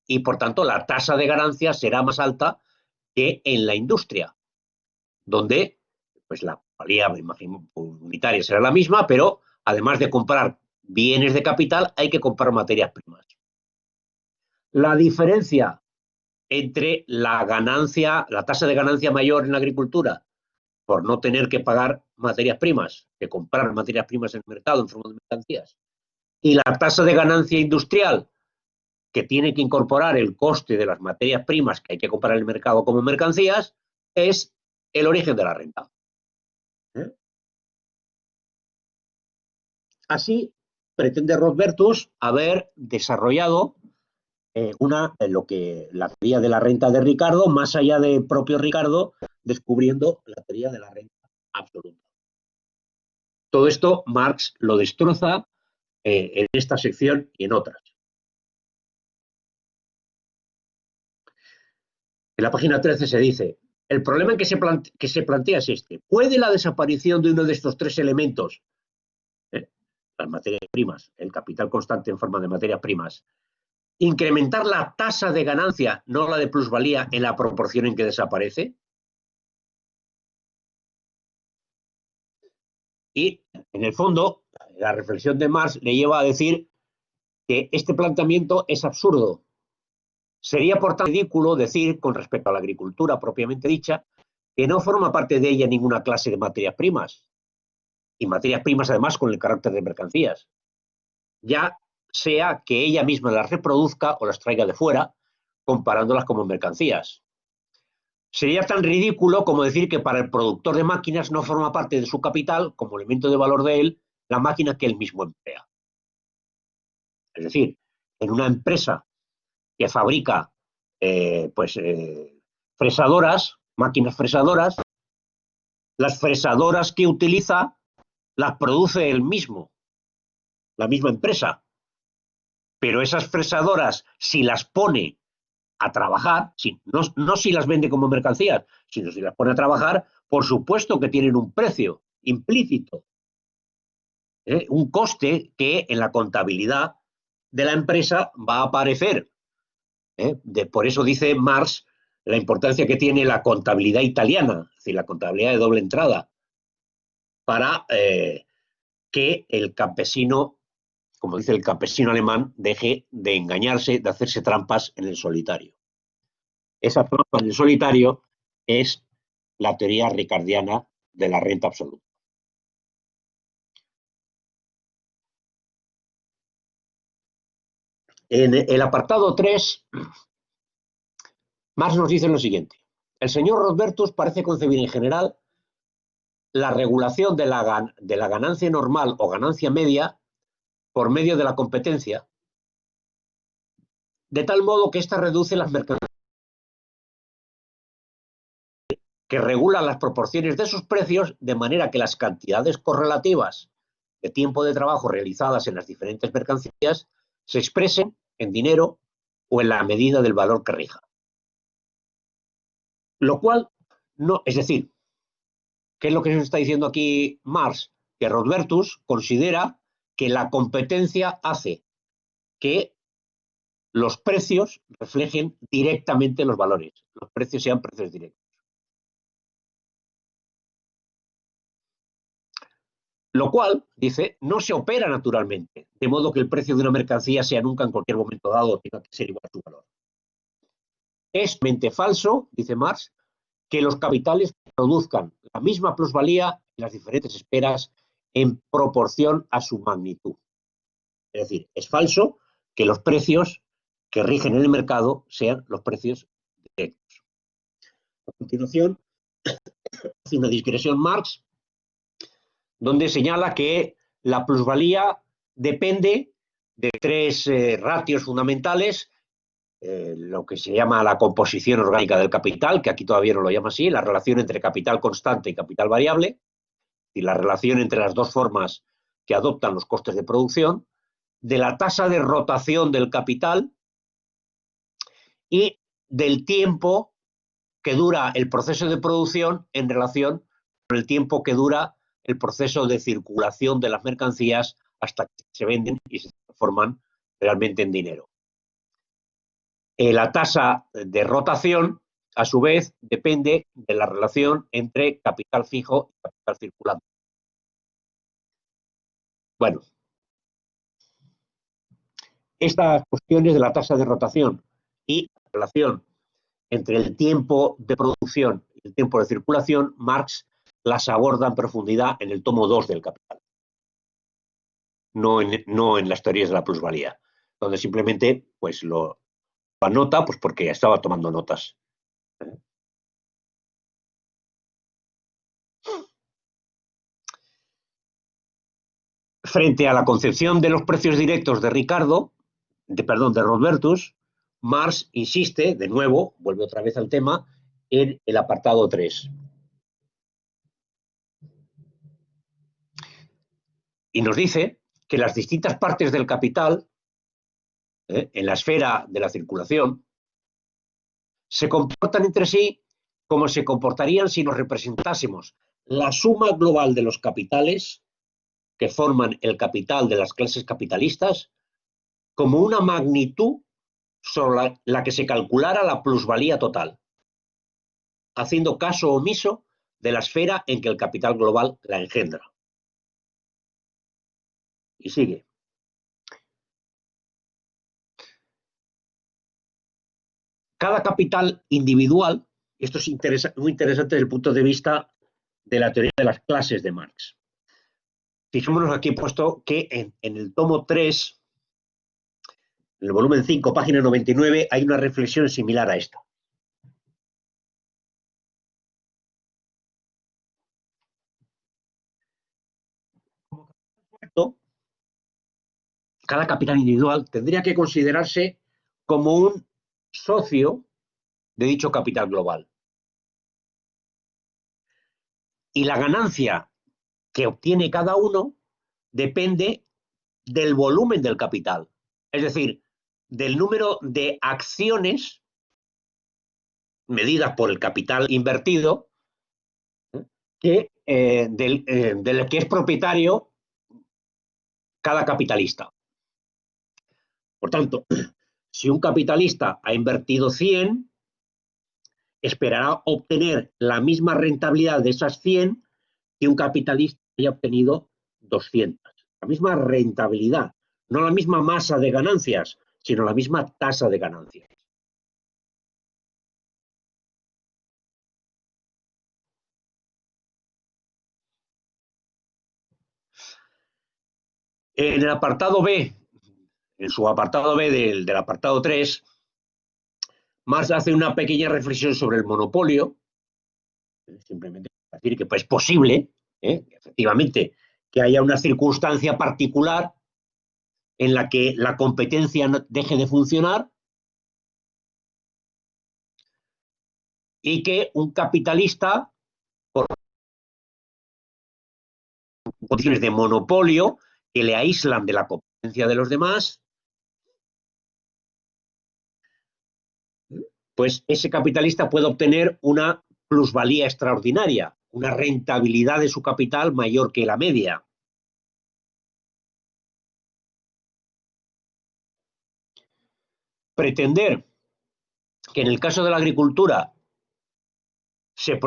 y, por tanto, la tasa de ganancia será más alta que en la industria, donde pues, la valía unitaria será la misma, pero además de comprar bienes de capital, hay que comprar materias primas. La diferencia entre la tasa de ganancia mayor en la agricultura por no tener que pagar materias primas, que comprar materias primas en el mercado en forma de mercancías, y la tasa de ganancia industrial, que tiene que incorporar el coste de las materias primas que hay que comprar en el mercado como mercancías, es el origen de la renta. Así pretende Rodbertus haber desarrollado la teoría de la renta de Ricardo, más allá de propio Ricardo, descubriendo la teoría de la renta absoluta. Todo esto Marx lo destroza en esta sección y en otras. En la página 13 se dice, el problema que se plantea es este. ¿Puede la desaparición de uno de estos tres elementos, las materias primas, el capital constante en forma de materias primas, incrementar la tasa de ganancia, no la de plusvalía, en la proporción en que desaparece? Y, en el fondo, la reflexión de Marx le lleva a decir que este planteamiento es absurdo. Sería, por tanto, ridículo decir, con respecto a la agricultura propiamente dicha, que no forma parte de ella ninguna clase de materias primas, y materias primas además con el carácter de mercancías, ya sea que ella misma las reproduzca o las traiga de fuera, comparándolas como mercancías. Sería tan ridículo como decir que para el productor de máquinas no forma parte de su capital, como elemento de valor de él, la máquina que él mismo emplea. Es decir, en una empresa que fabrica fresadoras, máquinas fresadoras, las fresadoras que utiliza las produce él mismo, la misma empresa. Pero esas fresadoras, si las pone a trabajar, no si las vende como mercancías, sino si las pone a trabajar, por supuesto que tienen un precio implícito, un coste que en la contabilidad de la empresa va a aparecer. Por eso dice Marx la importancia que tiene la contabilidad italiana, es decir, la contabilidad de doble entrada, para que el campesino, como dice el campesino alemán, deje de engañarse, de hacerse trampas en el solitario. Esa trampa en el solitario es la teoría ricardiana de la renta absoluta. En el apartado 3, Marx nos dice lo siguiente. El señor Rodbertus parece concebir en general la regulación de la ganancia normal o ganancia media por medio de la competencia, de tal modo que ésta reduce las mercancías, que regula las proporciones de sus precios de manera que las cantidades correlativas de tiempo de trabajo realizadas en las diferentes mercancías se expresen en dinero o en la medida del valor que rija. Lo cual no, es decir, ¿qué es lo que nos está diciendo aquí Marx? Que Rodbertus considera que la competencia hace que los precios reflejen directamente los valores, los precios sean precios directos. Lo cual, dice, no se opera naturalmente, de modo que el precio de una mercancía sea nunca en cualquier momento dado tenga que ser igual a su valor. Es mente falso, dice Marx, que los capitales produzcan la misma plusvalía en las diferentes esferas en proporción a su magnitud. Es decir, es falso que los precios que rigen en el mercado sean los precios directos. A continuación, hace una digresión Marx, donde señala que la plusvalía depende de tres ratios fundamentales, lo que se llama la composición orgánica del capital, que aquí todavía no lo llama así, la relación entre capital constante y capital variable, y la relación entre las dos formas que adoptan los costes de producción, de la tasa de rotación del capital y del tiempo que dura el proceso de producción en relación con el tiempo que dura el proceso de circulación de las mercancías hasta que se venden y se transforman realmente en dinero. La tasa de rotación, a su vez, depende de la relación entre capital fijo y capital circulante. Bueno, estas cuestiones de la tasa de rotación y la relación entre el tiempo de producción y el tiempo de circulación, Marx las aborda en profundidad en el tomo 2 del Capital, no en las teorías de la plusvalía, donde simplemente pues, lo anota pues, porque estaba tomando notas. Frente a la concepción de los precios directos de de Rodbertus, Marx insiste, de nuevo, vuelve otra vez al tema, en el apartado 3. Y nos dice que las distintas partes del capital, en la esfera de la circulación, se comportan entre sí como se comportarían si nos representásemos la suma global de los capitales que forman el capital de las clases capitalistas como una magnitud sobre la que se calculara la plusvalía total, haciendo caso omiso de la esfera en que el capital global la engendra. Y sigue. Cada capital individual, esto es muy interesante desde el punto de vista de la teoría de las clases de Marx. Fijémonos aquí puesto que en el tomo 3, en el volumen 5, página 99, hay una reflexión similar a esta. Cada capital individual tendría que considerarse como un socio de dicho capital global. Y la ganancia que obtiene cada uno depende del volumen del capital, es decir, del número de acciones medidas por el capital invertido, que, del que es propietario cada capitalista. Por tanto, si un capitalista ha invertido 100, esperará obtener la misma rentabilidad de esas 100 que un capitalista haya obtenido 200. La misma rentabilidad, no la misma masa de ganancias, sino la misma tasa de ganancias. En el apartado B, en su apartado B del apartado 3, Marx hace una pequeña reflexión sobre el monopolio, simplemente decir que es posible, efectivamente, que haya una circunstancia particular en la que la competencia deje de funcionar y que un capitalista, por condiciones de monopolio que le aíslan de la competencia de los demás, pues ese capitalista puede obtener una plusvalía extraordinaria, una rentabilidad de su capital mayor que la media. Pretender que en el caso de la agricultura se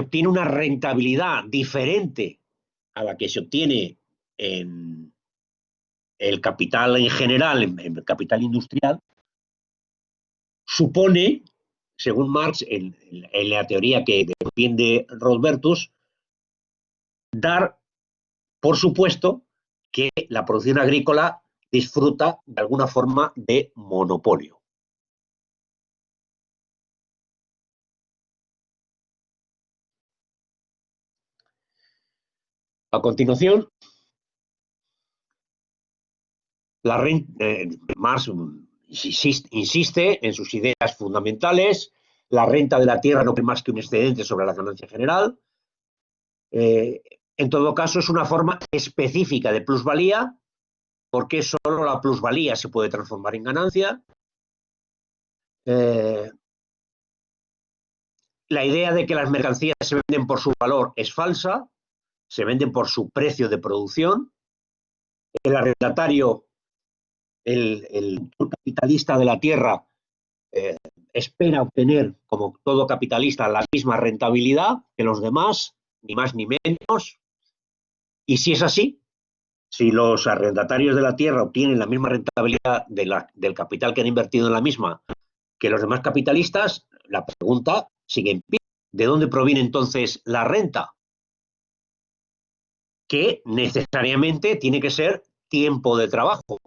obtiene una rentabilidad diferente a la que se obtiene en el capital en general, en el capital industrial, supone, según Marx, en la teoría que defiende Rodbertus, dar por supuesto que la producción agrícola disfruta de alguna forma de monopolio. A continuación, Marx insiste en sus ideas fundamentales. La renta de la tierra no es más que un excedente sobre la ganancia general. En todo caso, es una forma específica de plusvalía, porque solo la plusvalía se puede transformar en ganancia. La idea de que las mercancías se venden por su valor es falsa, se venden por su precio de producción. El arrendatario, el capitalista de la tierra, espera obtener, como todo capitalista, la misma rentabilidad que los demás, ni más ni menos. Y si es así, si los arrendatarios de la tierra obtienen la misma rentabilidad del capital que han invertido en la misma que los demás capitalistas, la pregunta sigue en pie. ¿De dónde proviene entonces la renta? Que necesariamente tiene que ser tiempo de trabajo.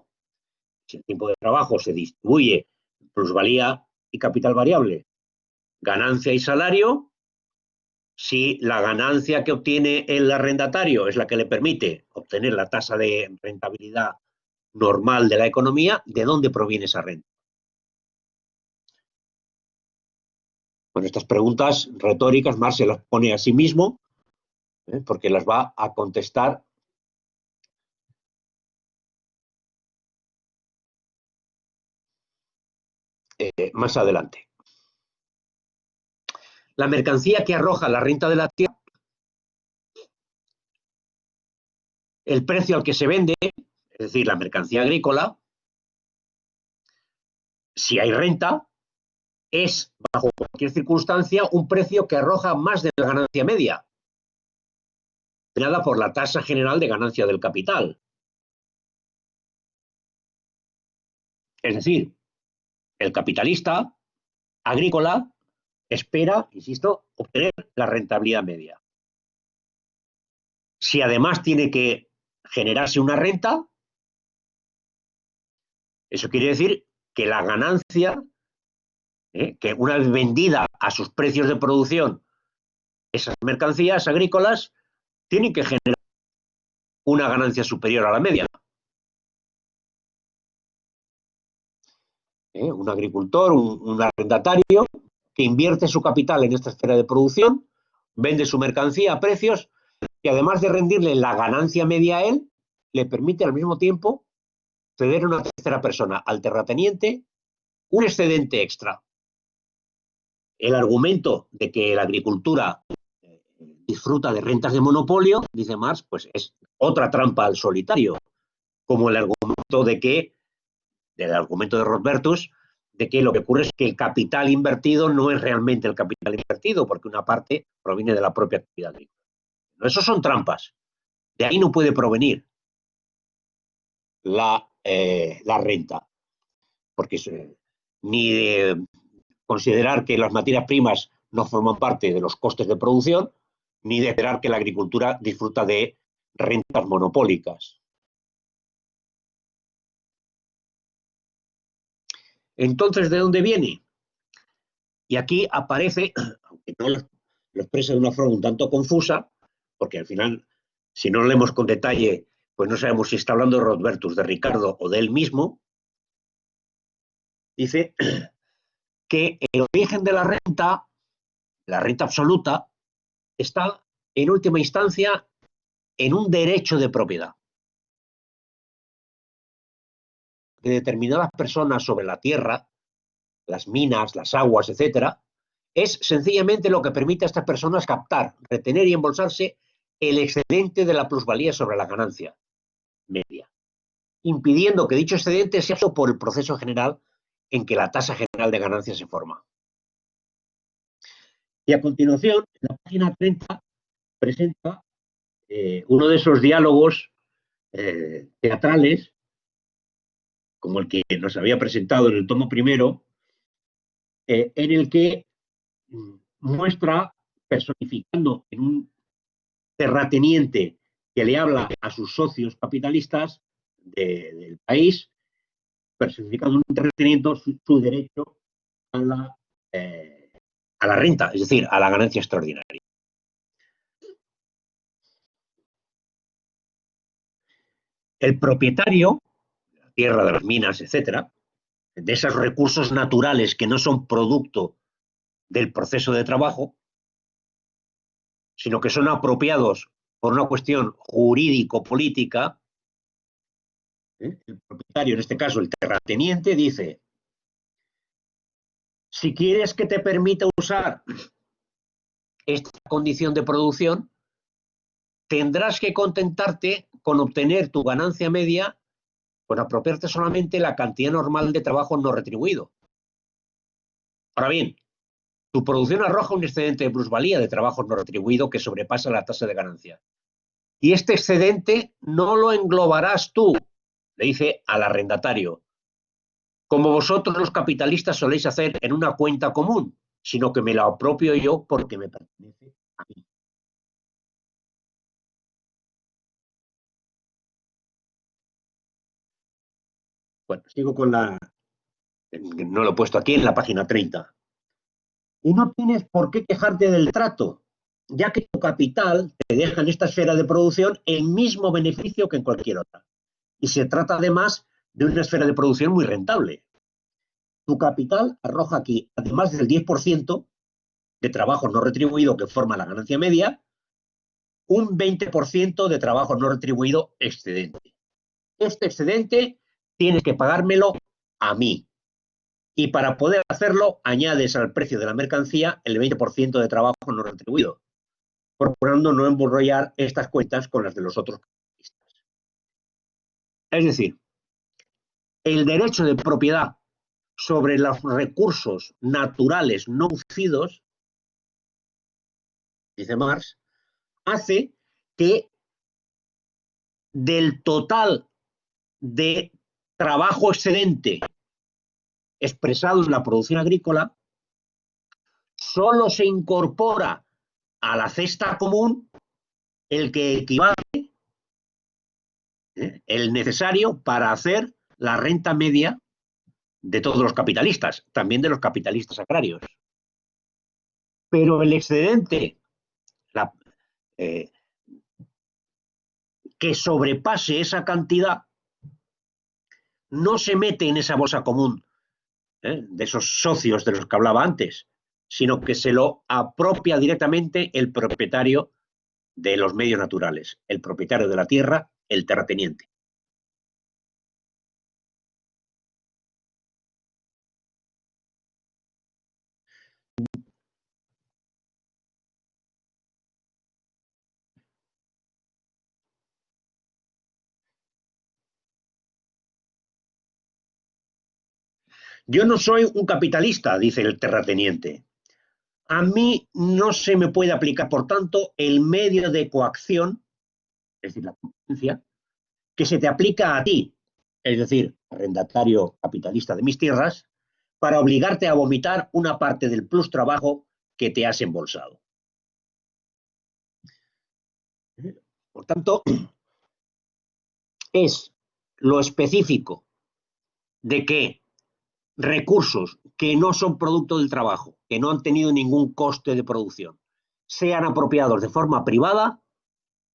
Si el tiempo de trabajo se distribuye plusvalía y capital variable, ganancia y salario, si la ganancia que obtiene el arrendatario es la que le permite obtener la tasa de rentabilidad normal de la economía, ¿de dónde proviene esa renta? Bueno, estas preguntas retóricas Marx se las pone a sí mismo, porque las va a contestar más adelante. La mercancía que arroja la renta de la tierra, el precio al que se vende, es decir, la mercancía agrícola, si hay renta, es, bajo cualquier circunstancia, un precio que arroja más de la ganancia media, generada por la tasa general de ganancia del capital. Es decir, el capitalista agrícola espera, insisto, obtener la rentabilidad media. Si además tiene que generarse una renta, eso quiere decir que la ganancia, que una vez vendida a sus precios de producción, esas mercancías agrícolas tienen que generar una ganancia superior a la media. Un agricultor, un arrendatario que invierte su capital en esta esfera de producción, vende su mercancía a precios que, además de rendirle la ganancia media a él, le permite al mismo tiempo ceder a una tercera persona, al terrateniente, un excedente extra. el argumento de que la agricultura disfruta de rentas de monopolio, dice Marx, pues es otra trampa al solitario, como el argumento del argumento de Rodbertus, de que lo que ocurre es que el capital invertido no es realmente el capital invertido, porque una parte proviene de la propia actividad agrícola. Esos son trampas. De ahí no puede provenir la renta, porque ni de considerar que las materias primas no forman parte de los costes de producción, ni de esperar que la agricultura disfruta de rentas monopólicas. Entonces, ¿de dónde viene? Y aquí aparece, aunque no lo expresa de una forma un tanto confusa, porque al final, si no lo leemos con detalle, pues no sabemos si está hablando de Rodbertus, de Ricardo o de él mismo, dice que el origen de la renta absoluta, está en última instancia en un derecho de propiedad de determinadas personas sobre la tierra, las minas, las aguas, etcétera, es sencillamente lo que permite a estas personas captar, retener y embolsarse el excedente de la plusvalía sobre la ganancia media, impidiendo que dicho excedente sea usado por el proceso general en que la tasa general de ganancias se forma. Y a continuación, en la página 30, presenta uno de esos diálogos teatrales, como el que nos había presentado en el tomo primero, en el que muestra, personificando en un terrateniente que le habla a sus socios capitalistas del país, personificando en un terrateniente su derecho a la renta, es decir, a la ganancia extraordinaria. El propietario de la tierra, de las minas, etcétera, de esos recursos naturales que no son producto del proceso de trabajo, sino que son apropiados por una cuestión jurídico-política, el propietario, en este caso el terrateniente, dice: si quieres que te permita usar esta condición de producción, tendrás que contentarte con obtener tu ganancia media con apropiarte solamente la cantidad normal de trabajo no retribuido. Ahora bien, tu producción arroja un excedente de plusvalía de trabajo no retribuido que sobrepasa la tasa de ganancia. Y este excedente no lo englobarás tú, le dice al arrendatario, como vosotros los capitalistas soléis hacer en una cuenta común, sino que me la apropio yo porque me pertenece a mí. Bueno, sigo con no lo he puesto aquí, en la página 30. Y no tienes por qué quejarte del trato, ya que tu capital te deja en esta esfera de producción el mismo beneficio que en cualquier otra. Y se trata además de una esfera de producción muy rentable. Tu capital arroja aquí, además del 10% de trabajo no retribuido que forma la ganancia media, un 20% de trabajo no retribuido excedente. Este excedente tienes que pagármelo a mí. Y para poder hacerlo, añades al precio de la mercancía el 20% de trabajo no retribuido, procurando no embrollar estas cuentas con las de los otros capitalistas. Es decir, el derecho de propiedad sobre los recursos naturales no producidos, dice Marx, hace que del total de trabajo excedente expresado en la producción agrícola, solo se incorpora a la cesta común el que equivale, el necesario para hacer la renta media de todos los capitalistas, también de los capitalistas agrarios. Pero el excedente que sobrepase esa cantidad no se mete en esa bolsa común de esos socios de los que hablaba antes, sino que se lo apropia directamente el propietario de los medios naturales, el propietario de la tierra, el terrateniente. Yo no soy un capitalista, dice el terrateniente. A mí no se me puede aplicar, por tanto, el medio de coacción, es decir, la competencia, que se te aplica a ti, es decir, arrendatario capitalista de mis tierras, para obligarte a vomitar una parte del plus trabajo que te has embolsado. Por tanto, es lo específico de que recursos que no son producto del trabajo, que no han tenido ningún coste de producción, sean apropiados de forma privada,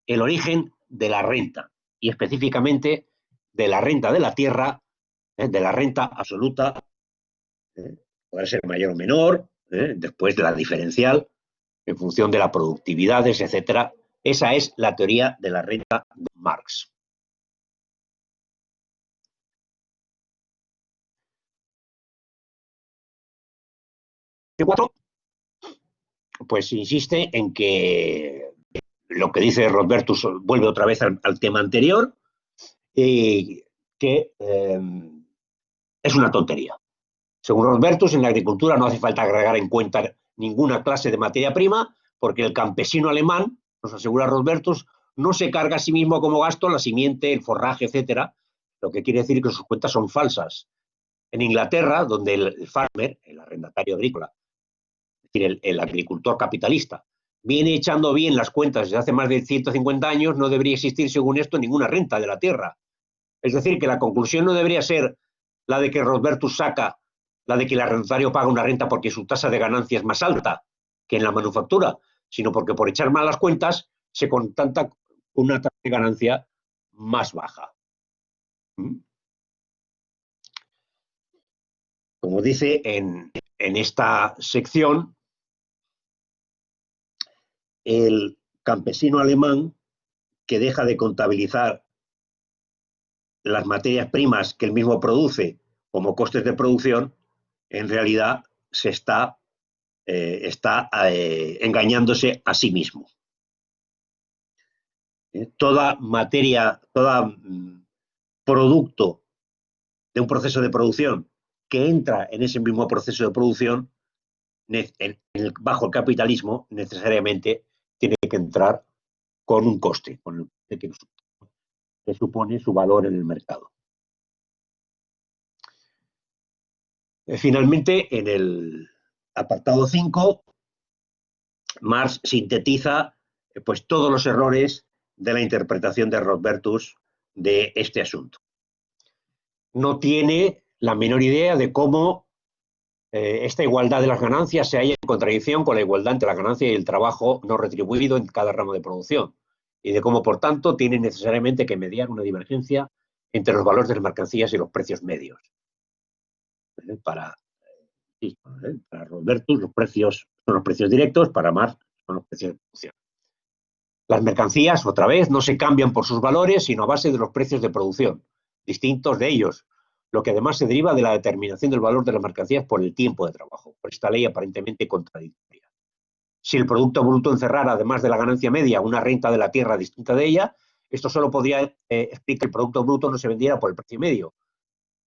el origen de la renta, y específicamente de la renta de la tierra, de la renta absoluta, puede ser mayor o menor, después de la diferencial, en función de las productividades, etcétera. Esa es la teoría de la renta de Marx. Pues insiste en que lo que dice Rodbertus vuelve otra vez al tema anterior, que es una tontería. Según Rodbertus, en la agricultura no hace falta agregar en cuenta ninguna clase de materia prima, porque el campesino alemán, nos asegura Rodbertus, no se carga a sí mismo como gasto la simiente, el forraje, etcétera, lo que quiere decir que sus cuentas son falsas. En Inglaterra, donde el farmer, el arrendatario agrícola, es decir, el agricultor capitalista, viene echando bien las cuentas desde hace más de 150 años, no debería existir, según esto, ninguna renta de la tierra. Es decir, que la conclusión no debería ser la de que Rodbertus saca, la de que el arrendatario paga una renta porque su tasa de ganancia es más alta que en la manufactura, sino porque por echar mal las cuentas se contenta una tasa de ganancia más baja. Como dice en esta sección, el campesino alemán que deja de contabilizar las materias primas que él mismo produce como costes de producción, en realidad se está engañándose a sí mismo. Toda materia, todo producto de un proceso de producción que entra en ese mismo proceso de producción, bajo el capitalismo, necesariamente tiene que entrar con un coste, con el que supone su valor en el mercado. Finalmente, en el apartado 5, Marx sintetiza pues, todos los errores de la interpretación de Rodbertus de este asunto. No tiene la menor idea de cómo esta igualdad de las ganancias se halla en contradicción con la igualdad entre la ganancia y el trabajo no retribuido en cada ramo de producción, y de cómo, por tanto, tiene necesariamente que mediar una divergencia entre los valores de las mercancías y los precios medios. Para Rodbertus los precios son los precios directos, para Marx son los precios de producción. Las mercancías, otra vez, no se cambian por sus valores, sino a base de los precios de producción, distintos de ellos, lo que además se deriva de la determinación del valor de las mercancías por el tiempo de trabajo, por esta ley aparentemente contradictoria. Si el producto bruto encerrara, además de la ganancia media, una renta de la tierra distinta de ella, esto solo podría explicar que el producto bruto no se vendiera por el precio medio,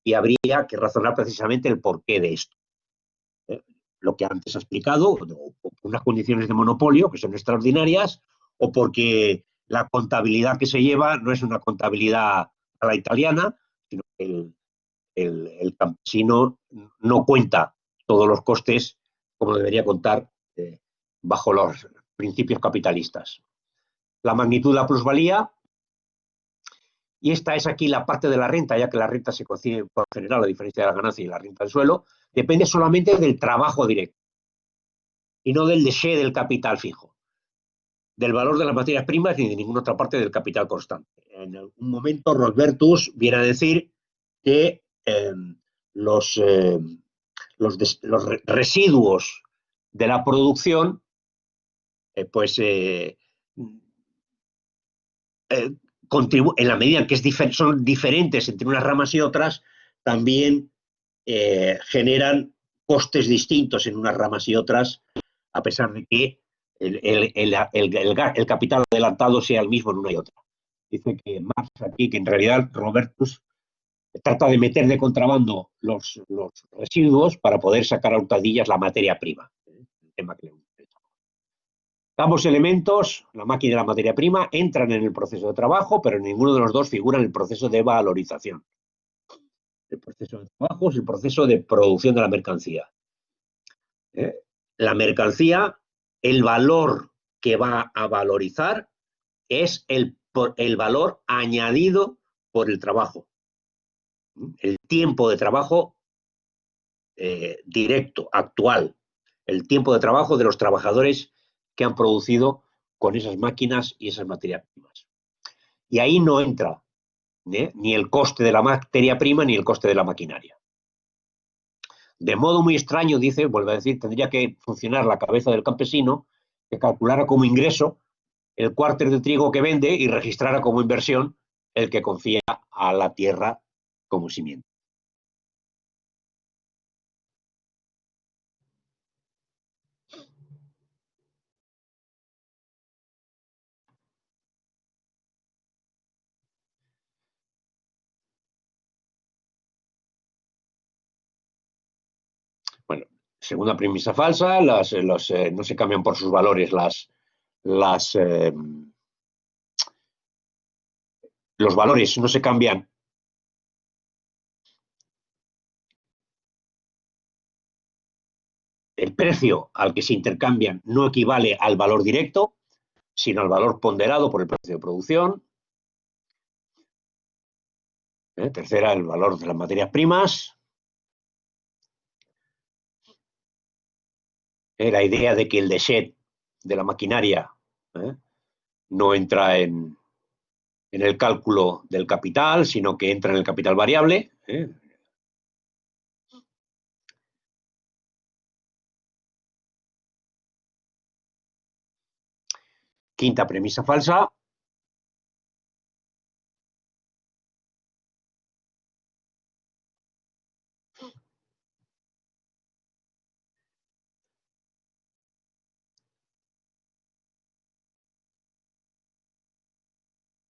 y habría que razonar precisamente el porqué de esto. Lo que antes he explicado, unas condiciones de monopolio que son extraordinarias, o porque la contabilidad que se lleva no es una contabilidad a la italiana, sino que el campesino no cuenta todos los costes como debería contar bajo los principios capitalistas. La magnitud de la plusvalía, y esta es aquí la parte de la renta, ya que la renta se concibe por general, la diferencia de la ganancia y la renta del suelo, depende solamente del trabajo directo y no del deseo del capital fijo, del valor de las materias primas ni de ninguna otra parte del capital constante. En algún momento Rodbertus viene a decir que los residuos de la producción en la medida en que son diferentes entre unas ramas y otras, también generan costes distintos en unas ramas y otras, a pesar de que el capital adelantado sea el mismo en una y otra. Dice que Marx aquí, que en realidad Rodbertus trata de meter de contrabando los residuos para poder sacar a hurtadillas la materia prima. El tema que le interesa. Ambos elementos, la máquina y la materia prima, entran en el proceso de trabajo, pero ninguno de los dos figura en el proceso de valorización. El proceso de trabajo es el proceso de producción de la mercancía. La mercancía, el valor que va a valorizar es el valor añadido por el trabajo. El tiempo de trabajo directo, actual. El tiempo de trabajo de los trabajadores que han producido con esas máquinas y esas materias primas. Y ahí no entra ni el coste de la materia prima ni el coste de la maquinaria. De modo muy extraño, dice, vuelve a decir, tendría que funcionar la cabeza del campesino que calculara como ingreso el cuarter de trigo que vende y registrara como inversión el que confía a la tierra como simiente. Bueno, segunda premisa falsa, no se cambian por sus valores los valores no se cambian el precio al que se intercambian no equivale al valor directo, sino al valor ponderado por el precio de producción. Tercera, el valor de las materias primas. La idea de que el déchet de la maquinaria no entra en el cálculo del capital, sino que entra en el capital variable. Quinta premisa falsa.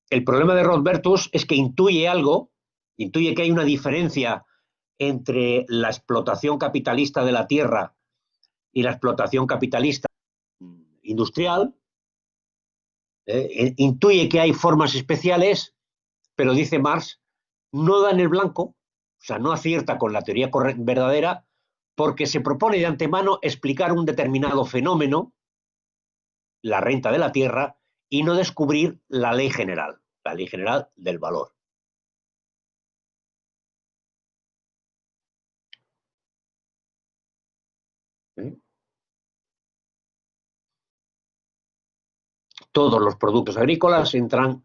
El problema de Rodbertus es que intuye algo, intuye que hay una diferencia entre la explotación capitalista de la tierra y la explotación capitalista industrial. Intuye que hay formas especiales, pero dice Marx, no da en el blanco, o sea, no acierta con la teoría verdadera, porque se propone de antemano explicar un determinado fenómeno, la renta de la tierra, y no descubrir la ley general del valor. Todos los productos agrícolas entran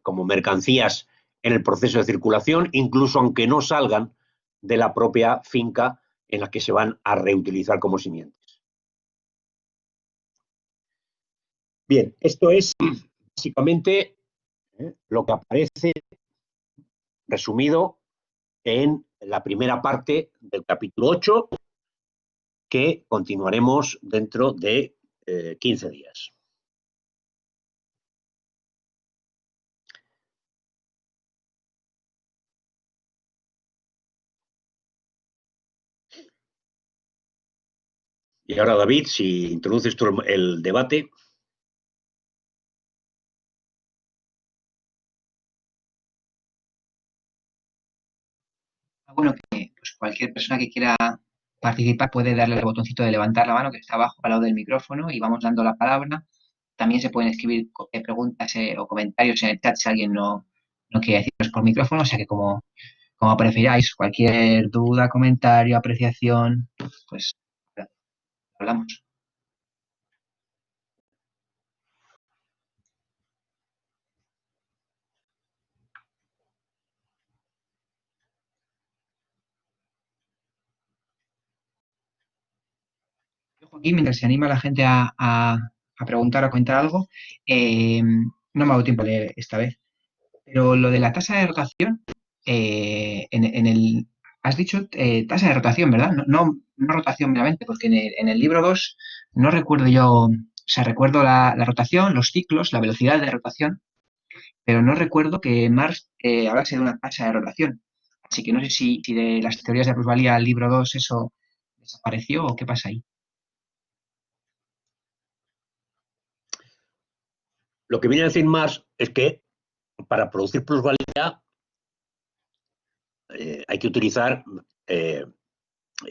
como mercancías en el proceso de circulación, incluso aunque no salgan de la propia finca en la que se van a reutilizar como simientes. Bien, esto es básicamente lo que aparece resumido en la primera parte del capítulo 8, que continuaremos dentro de 15 días. Y ahora, David, si introduces tú el debate. Bueno, que pues cualquier persona que quiera participar puede darle al botoncito de levantar la mano que está abajo al lado del micrófono y vamos dando la palabra. También se pueden escribir preguntas o comentarios en el chat si alguien no quiere decirlos por micrófono, o sea que como prefiráis, cualquier duda, comentario, apreciación, pues hablamos. Joaquín, mientras se anima la gente a preguntar o a comentar algo, no me ha dado tiempo a leer esta vez, pero lo de la tasa de rotación, has dicho tasa de rotación, ¿verdad? No rotación meramente, porque en el libro 2 no recuerdo yo, o sea, recuerdo la rotación, los ciclos, la velocidad de rotación, pero no recuerdo que Marx hablase de una tasa de rotación. Así que no sé si de las teorías de plusvalía al libro 2 eso desapareció o qué pasa ahí. Lo que viene a decir Marx es que para producir plusvalía hay que utilizar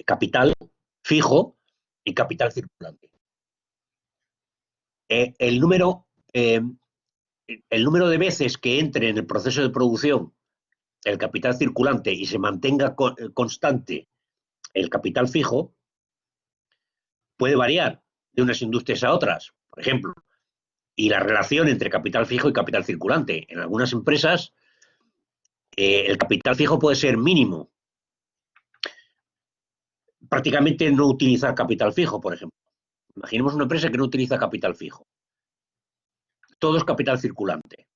capital fijo y capital circulante. El número de veces que entre en el proceso de producción el capital circulante y se mantenga constante el capital fijo puede variar de unas industrias a otras, por ejemplo, y la relación entre capital fijo y capital circulante. En algunas empresas el capital fijo puede ser mínimo, prácticamente no utilizar capital fijo, por ejemplo. Imaginemos una empresa que no utiliza capital fijo. Todo es capital circulante.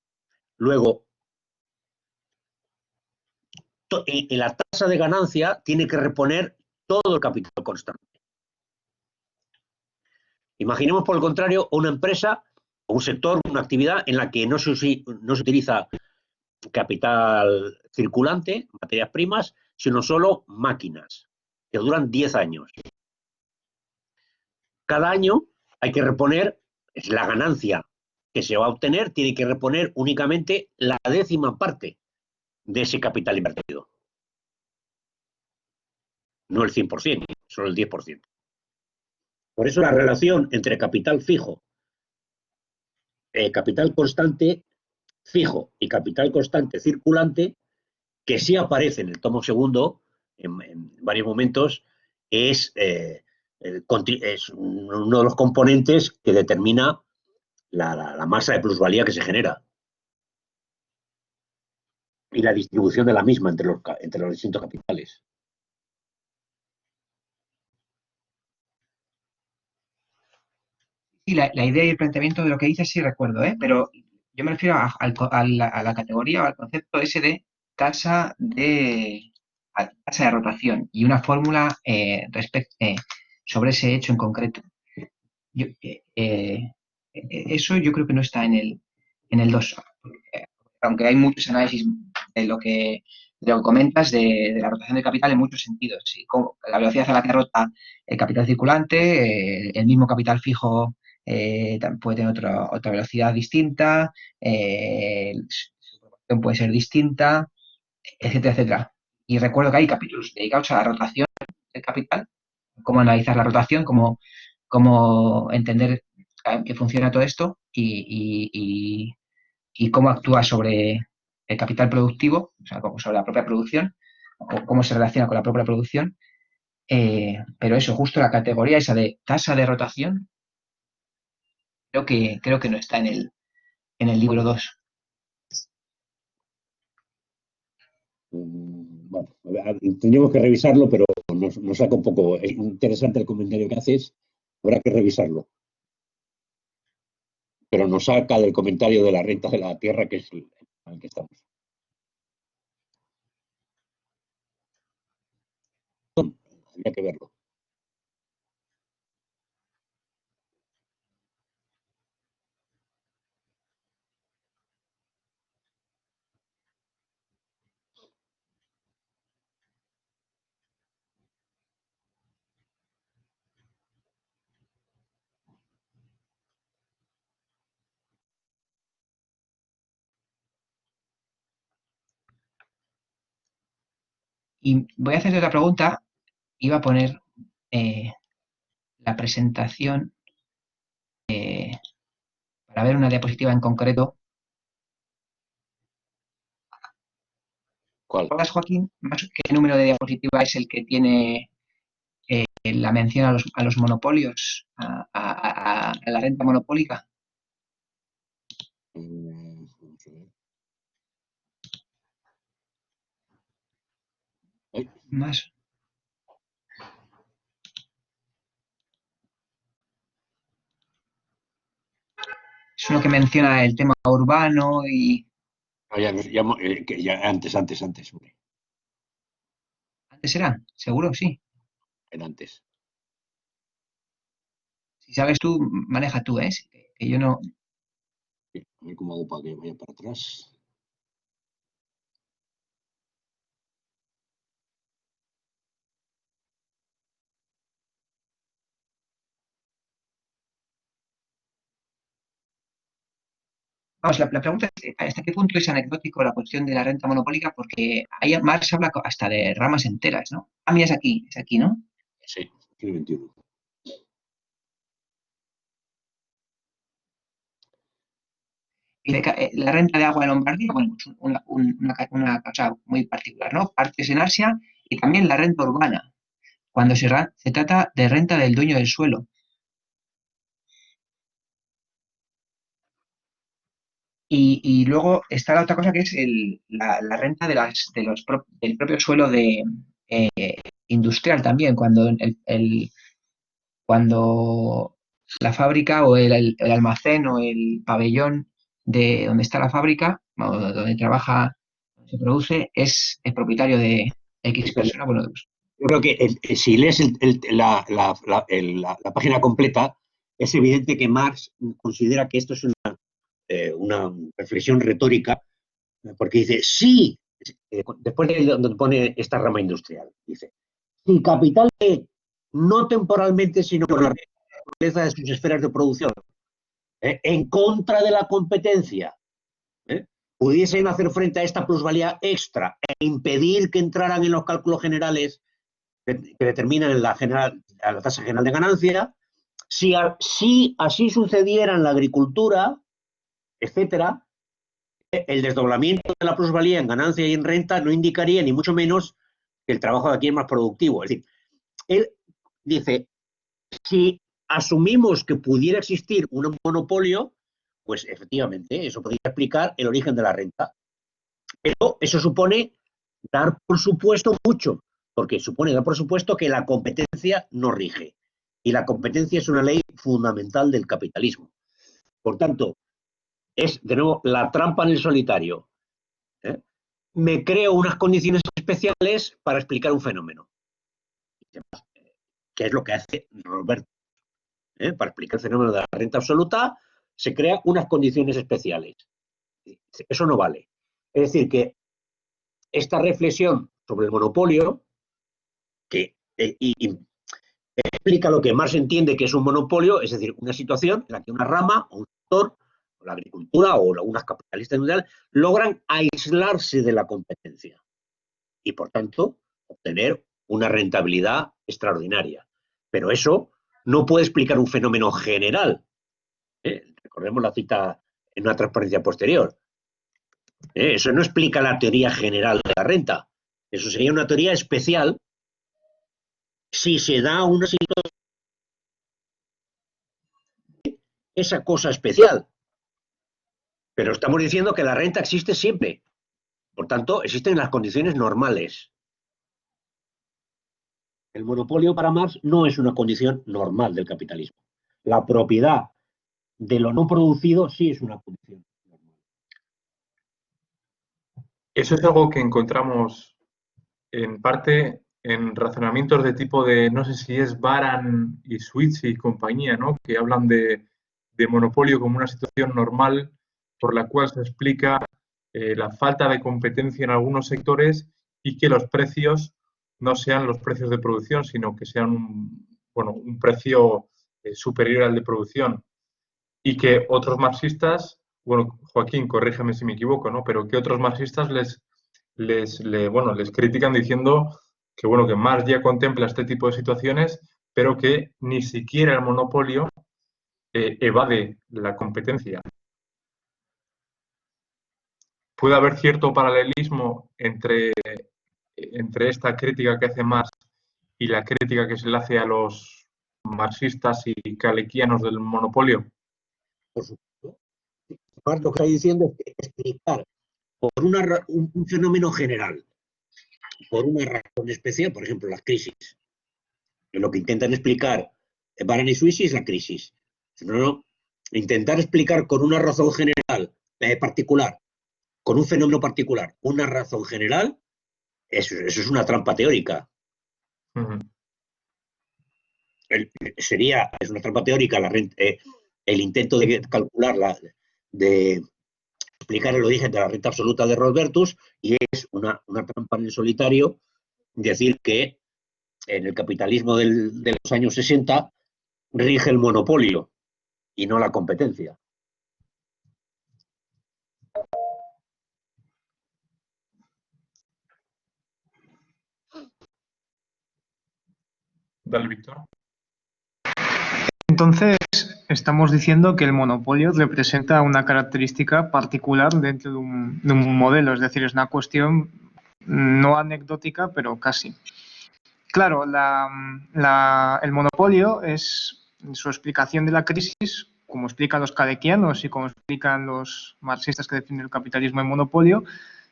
Luego, en la tasa de ganancia tiene que reponer todo el capital constante. Imaginemos, por el contrario, una empresa o un sector, una actividad en la que no se utiliza capital circulante, materias primas, sino solo máquinas, que duran 10 años. Cada año hay que reponer, es la ganancia que se va a obtener, tiene que reponer únicamente la 10ª parte de ese capital invertido. No el 100%, solo el 10%. Por eso la relación entre capital fijo, capital constante fijo y capital constante circulante, que sí aparece en el tomo segundo en varios momentos, es uno de los componentes que determina la masa de plusvalía que se genera y la distribución de la misma entre los distintos capitales. Sí, la idea y el planteamiento de lo que dices sí recuerdo, pero yo me refiero a la categoría o al concepto ese de tasa de rotación y una fórmula sobre ese hecho en concreto. Eso yo creo que no está en el 2, aunque hay muchos análisis de lo que comentas de la rotación de capital en muchos sentidos. ¿Sí? Como la velocidad a la que rota el capital circulante, el mismo capital fijo puede tener otra velocidad distinta, su proporción puede ser distinta, etcétera, etcétera. Y recuerdo que hay capítulos dedicados a la rotación del capital, cómo analizar la rotación, cómo entender que funciona todo esto y cómo actúa sobre el capital productivo, o sea, sobre la propia producción, o cómo se relaciona con la propia producción. Pero eso, justo la categoría esa de tasa de rotación, creo que no está en el libro 2. Bueno, tendríamos que revisarlo, pero nos saca un poco. Es interesante el comentario que haces, habrá que revisarlo. Pero nos saca del comentario de la renta de la tierra, que es en el que estamos. Habría que verlo. Y voy a hacerte otra pregunta. Iba a poner la presentación para ver una diapositiva en concreto. ¿Cuál? ¿Recuerdas, Joaquín, qué número de diapositiva es el que tiene la mención a los monopolios, a la renta monopólica? Vamos a ver. Ay. Más. Es uno que menciona el tema urbano y... Ya antes. Hombre. ¿Antes era? ¿Seguro? Sí. Era antes. Si sabes tú, maneja tú, ¿eh? Que yo no... A ver cómo hago para que vaya para atrás. Vamos, la pregunta es hasta qué punto es anecdótico la cuestión de la renta monopólica, porque ahí Marx habla hasta de ramas enteras, ¿no? Ah, mira, es aquí, ¿no? Sí, siglo XXI. Y la renta de agua en Lombardía, bueno, pues una cosa muy particular, ¿no? Partes en Asia y también la renta urbana, cuando se trata de renta del dueño del suelo. Y luego está la otra cosa que es la renta del propio suelo eh, industrial también, cuando la fábrica o el almacén o el pabellón de donde está la fábrica, o donde trabaja, donde se produce, es el propietario de X persona. Bueno, pues, Yo creo que si lees la página completa, es evidente que Marx considera que esto es una reflexión retórica, porque dice, sí, después de donde pone esta rama industrial, dice, si capital no temporalmente, sino por la naturaleza de sus esferas de producción, en contra de la competencia, pudiesen hacer frente a esta plusvalía extra e impedir que entraran en los cálculos generales que determinan a la tasa general de ganancia, si así sucediera en la agricultura, etcétera, el desdoblamiento de la plusvalía en ganancia y en renta no indicaría ni mucho menos que el trabajo de aquí es más productivo. Es decir, él dice, si asumimos que pudiera existir un monopolio, pues efectivamente eso podría explicar el origen de la renta. Pero eso supone dar por supuesto mucho, porque supone dar por supuesto que la competencia no rige. Y la competencia es una ley fundamental del capitalismo. Por tanto, es de nuevo la trampa en el solitario. Me creo unas condiciones especiales para explicar un fenómeno. Que es lo que hace Roberto. Para explicar el fenómeno de la renta absoluta, se crean unas condiciones especiales. Eso no vale. Es decir, que esta reflexión sobre el monopolio, que explica lo que Marx entiende que es un monopolio, es decir, una situación en la que una rama o un sector, o la agricultura o unas capitalistas industriales, logran aislarse de la competencia y, por tanto, obtener una rentabilidad extraordinaria. Pero eso no puede explicar un fenómeno general. Recordemos la cita en una transparencia posterior. Eso no explica la teoría general de la renta. Eso sería una teoría especial si se da una situación, esa cosa especial. Pero estamos diciendo que la renta existe siempre. Por tanto, existen las condiciones normales. El monopolio para Marx no es una condición normal del capitalismo. La propiedad de lo no producido sí es una condición normal. Eso es algo que encontramos en parte en razonamientos de tipo de, no sé si es Baran y Switch y compañía, ¿no? Que hablan de monopolio como una situación normal por la cual se explica la falta de competencia en algunos sectores y que los precios no sean los precios de producción, sino que sean un precio superior al de producción. Y que otros marxistas, bueno, Joaquín, corrígeme si me equivoco, ¿no? Pero que otros marxistas les critican diciendo que, bueno, que Marx ya contempla este tipo de situaciones, pero que ni siquiera el monopolio evade la competencia. ¿Puede haber cierto paralelismo entre esta crítica que hace Marx y la crítica que se le hace a los marxistas y calequianos del monopolio? Por supuesto. Marx lo que está diciendo es que explicar por un fenómeno general, por una razón especial, por ejemplo, las crisis. Lo que intentan explicar Baran y Swissy es la crisis. No, intentar explicar con una razón general particular, con un fenómeno particular, una razón general, eso es una trampa teórica. Uh-huh. Es una trampa teórica el intento de calcular, de explicar el origen de la renta absoluta de Robertus, y es una trampa en el solitario decir que en el capitalismo de los años 60 rige el monopolio y no la competencia. Dale, Víctor. Entonces, estamos diciendo que el monopolio representa una característica particular dentro de un modelo, es decir, es una cuestión no anecdótica, pero casi. Claro, el monopolio es su explicación de la crisis, como explican los kadekianos y como explican los marxistas que definen el capitalismo en monopolio,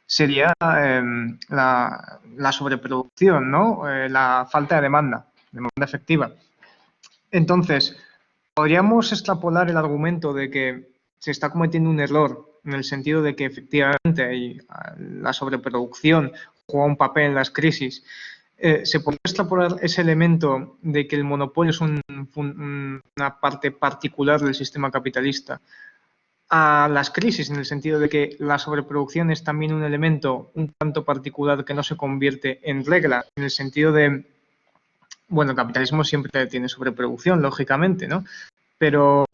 sería la sobreproducción, ¿no? La falta de demanda efectiva. Entonces, podríamos extrapolar el argumento de que se está cometiendo un error en el sentido de que efectivamente la sobreproducción juega un papel en las crisis. ¿Se podría extrapolar ese elemento de que el monopolio es una parte particular del sistema capitalista a las crisis, en el sentido de que la sobreproducción es también un elemento un tanto particular que no se convierte en regla, en el sentido de, bueno, el capitalismo siempre tiene sobreproducción, lógicamente, ¿no? Pero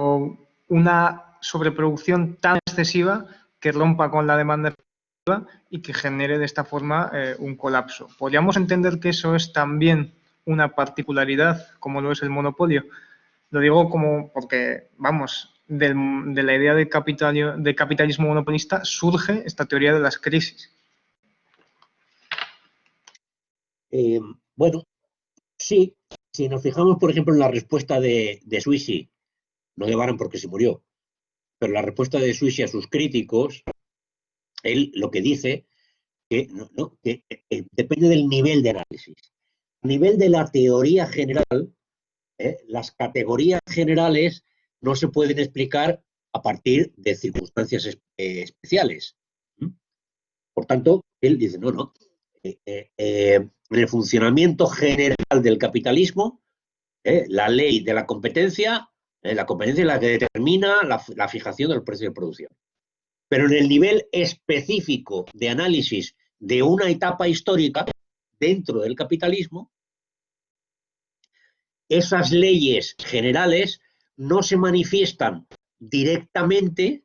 una sobreproducción tan excesiva que rompa con la demanda y que genere de esta forma un colapso. ¿Podríamos entender que eso es también una particularidad, como lo es el monopolio? Lo digo como porque, vamos, de la idea de capitalismo monopolista surge esta teoría de las crisis. Bueno, sí, si nos fijamos, por ejemplo, en la respuesta de Sweezy, no de Baran porque se murió, pero la respuesta de Sweezy a sus críticos, él lo que dice que, que depende del nivel de análisis. A nivel de la teoría general, las categorías generales no se pueden explicar a partir de circunstancias especiales. Por tanto, él dice, en el funcionamiento general del capitalismo, la ley de la competencia es la que determina la fijación del precio de producción. Pero en el nivel específico de análisis de una etapa histórica dentro del capitalismo, esas leyes generales no se manifiestan directamente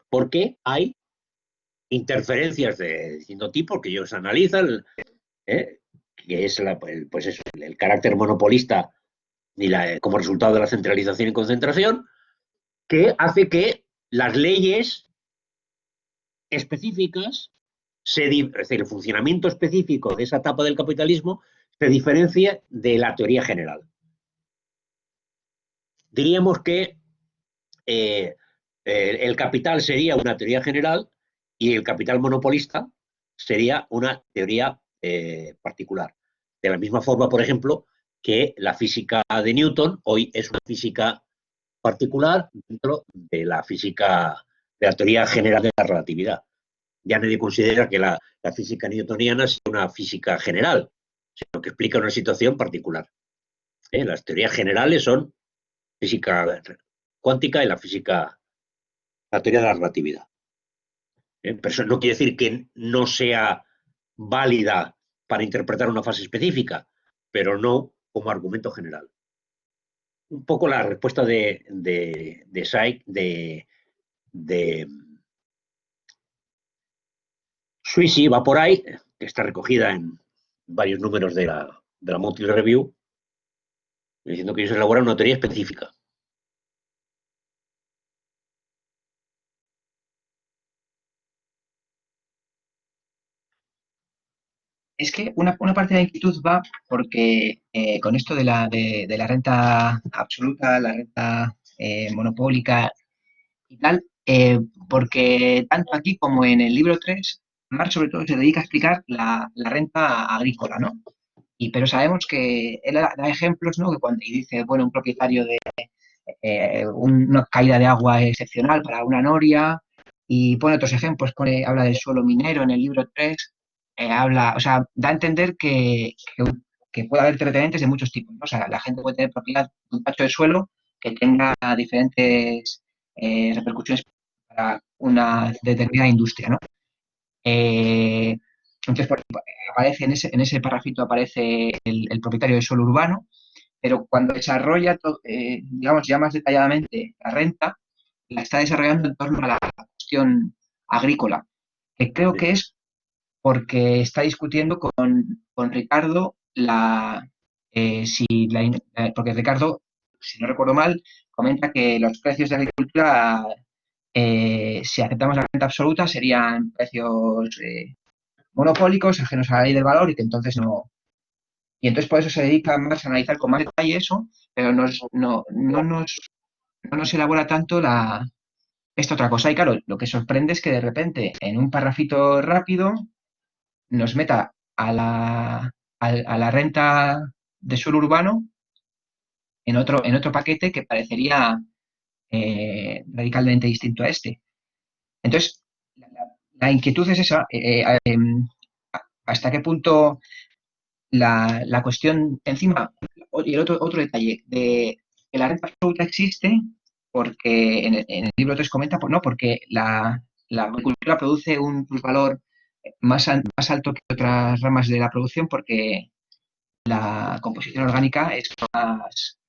porque hay interferencias de distinto tipo que ellos analizan, que es el carácter monopolista como resultado de la centralización y concentración, que hace que las leyes específicas, es decir, el funcionamiento específico de esa etapa del capitalismo se diferencia de la teoría general. Diríamos que el capital sería una teoría general y el capital monopolista sería una teoría particular. De la misma forma, por ejemplo, que la física de Newton hoy es una física particular dentro de la física, de la teoría general de la relatividad. Ya nadie considera que la física newtoniana sea una física general, sino que explica una situación particular. Las teorías generales son física cuántica y la teoría de la relatividad. Pero eso no quiere decir que no sea válida para interpretar una fase específica, pero no como argumento general. Un poco la respuesta de Sweezy va por ahí, que está recogida en varios números de la Monthly Review, diciendo que ellos elaboran una teoría específica. Es que una parte de la inquietud va porque con esto de la renta absoluta, la renta monopólica y tal, porque tanto aquí como en el libro 3, Marx sobre todo se dedica a explicar la renta agrícola, ¿no? Pero sabemos que él da ejemplos, ¿no? Y dice, bueno, un propietario de una caída de agua excepcional para una noria, y pone otros ejemplos, habla del suelo minero en el libro 3, o sea, da a entender que puede haber terratenientes de muchos tipos, ¿no? O sea, la gente puede tener propiedad de un tacho de suelo que tenga diferentes repercusiones para una determinada industria, ¿no? Entonces, aparece en ese parrafito aparece el propietario del suelo urbano, pero cuando desarrolla, digamos, ya más detalladamente la renta, la está desarrollando en torno a la cuestión agrícola, que creo que es porque está discutiendo con Ricardo porque Ricardo, si no recuerdo mal, comenta que los precios de agricultura, si aceptamos la renta absoluta, serían precios monopólicos, ajenos a la ley del valor, y que entonces no. Y entonces por eso se dedica más a analizar con más detalle eso, pero no nos elabora tanto esta otra cosa. Y claro, lo que sorprende es que de repente, en un parrafito rápido, nos meta a la renta de suelo urbano en otro paquete que parecería radicalmente distinto a este. Entonces, la inquietud es esa, hasta qué punto la cuestión, encima, y el otro detalle, de que la renta absoluta existe porque en el libro 3 comenta, no, porque la agricultura produce un plusvalor más alto que otras ramas de la producción porque la composición orgánica es más,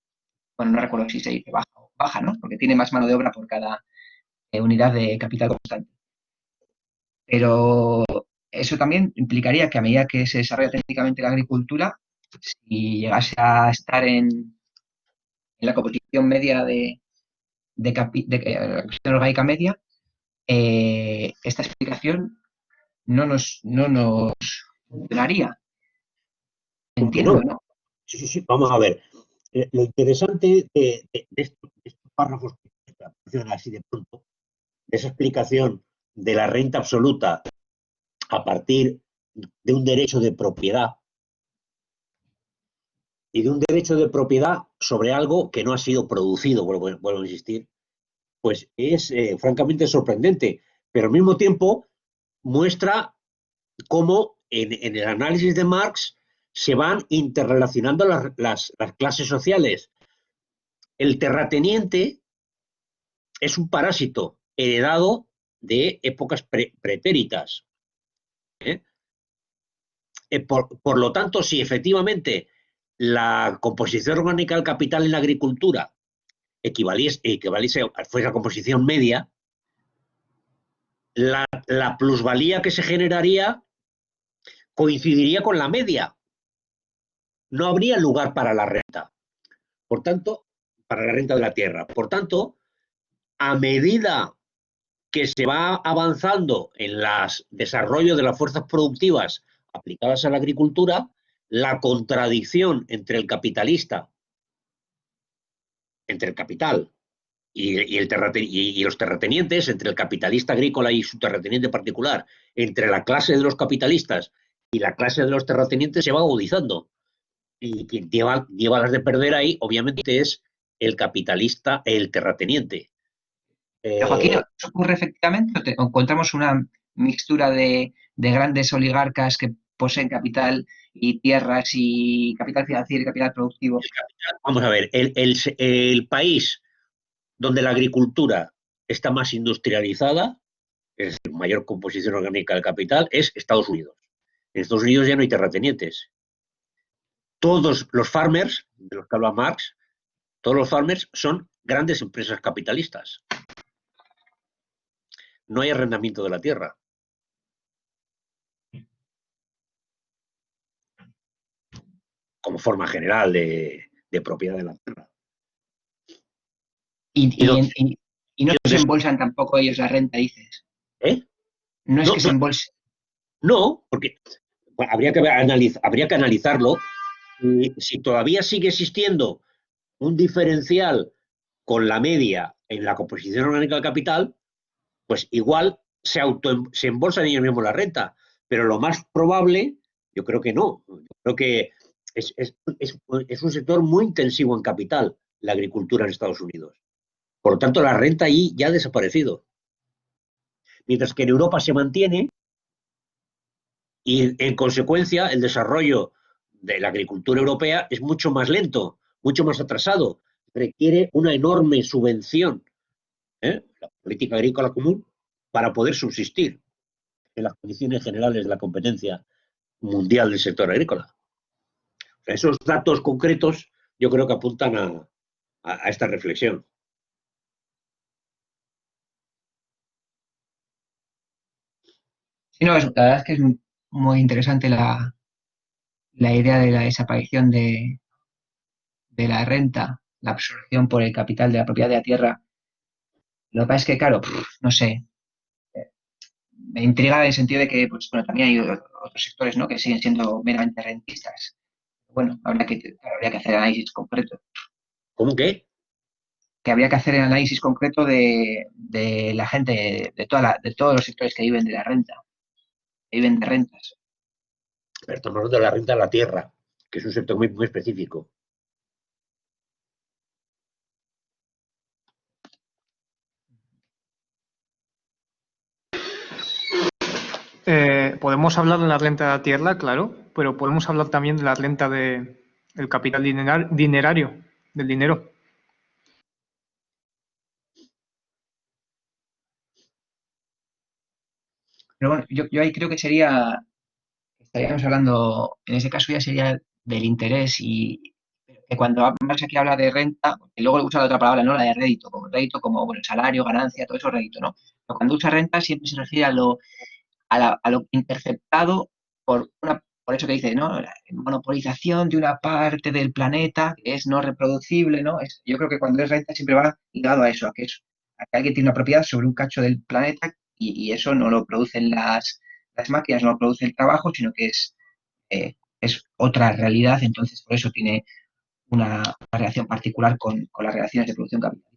bueno, no recuerdo si se dice baja, ¿no? Porque tiene más mano de obra por cada unidad de capital constante. Pero eso también implicaría que a medida que se desarrolla técnicamente la agricultura, si llegase a estar en la composición media de la composición orgánica media, esta explicación no nos funcionaría. ¿Por qué Entiendo, no? ¿no? Sí, vamos a ver. Lo interesante de estos párrafos que aparecen así de pronto, de esa explicación de la renta absoluta a partir de un derecho de propiedad y de un derecho de propiedad sobre algo que no ha sido producido, vuelvo a insistir, pues es francamente sorprendente, pero al mismo tiempo muestra cómo en el análisis de Marx se van interrelacionando las clases sociales. El terrateniente es un parásito heredado de épocas pretéritas. Por lo tanto, si efectivamente la composición orgánica del capital en la agricultura fuese a composición media, la plusvalía que se generaría coincidiría con la media. No habría lugar para la renta. Por tanto, para la renta de la tierra. Por tanto, a medida que se va avanzando en el desarrollo de las fuerzas productivas aplicadas a la agricultura, la contradicción entre el capitalista, entre el capital y los terratenientes, entre el capitalista agrícola y su terrateniente particular, entre la clase de los capitalistas y la clase de los terratenientes, se va agudizando. Y quien lleva las de perder ahí, obviamente, es el capitalista, el terrateniente. Joaquín, ¿eso ocurre efectivamente? ¿O encontramos una mixtura de grandes oligarcas que poseen capital y tierras y capital financiero y capital productivo? Vamos a ver, el país donde la agricultura está más industrializada, es decir, mayor composición orgánica del capital, es Estados Unidos. En Estados Unidos ya no hay terratenientes. Todos los farmers, de los que habla Marx, todos los farmers son grandes empresas capitalistas. No hay arrendamiento de la tierra. Como forma general de propiedad de la tierra. Y no se embolsan tampoco ellos la renta, dices. No es que se embolsen. No, porque habría que analizarlo. Si todavía sigue existiendo un diferencial con la media en la composición orgánica del capital, pues igual se embolsan ellos mismos la renta. Pero lo más probable, yo creo que no. Yo creo que es un sector muy intensivo en capital, la agricultura en Estados Unidos. Por lo tanto, la renta ahí ya ha desaparecido. Mientras que en Europa se mantiene y, en consecuencia, el desarrollo de la agricultura europea es mucho más lento, mucho más atrasado. Requiere una enorme subvención, la política agrícola común, para poder subsistir en las condiciones generales de la competencia mundial del sector agrícola. O sea, esos datos concretos yo creo que apuntan a esta reflexión. Sí, no, la verdad es que es muy interesante la idea de la desaparición de de la renta, la absorción por el capital de la propiedad de la tierra. Lo que pasa es que, claro, no sé, me intriga en el sentido de que, pues, bueno, también hay otros sectores, ¿no?, que siguen siendo meramente rentistas. Bueno, habría que hacer análisis concreto. ¿Cómo que? Que habría que hacer el análisis concreto de la gente, de todos los sectores que viven de la renta, que viven de rentas. Pero estamos hablando de la renta de la tierra, que es un sector muy, muy específico. Podemos hablar de la renta de la tierra, claro, pero podemos hablar también de la renta del capital dinerario, del dinero. Pero bueno, yo ahí creo que estaríamos hablando, en ese caso ya sería del interés y que cuando más aquí habla de renta, que luego le usa la otra palabra, ¿no? La de rédito como bueno, salario, ganancia, todo eso rédito, ¿no? Pero cuando usa renta siempre se refiere a lo interceptado por eso que dice, ¿no? La monopolización de una parte del planeta que es no reproducible, ¿no? Yo creo que cuando es renta siempre va ligado a eso, a que alguien tiene una propiedad sobre un cacho del planeta y eso no lo producen las máquinas, no lo produce el trabajo, sino que es otra realidad, entonces por eso tiene una relación particular con las relaciones de producción capital.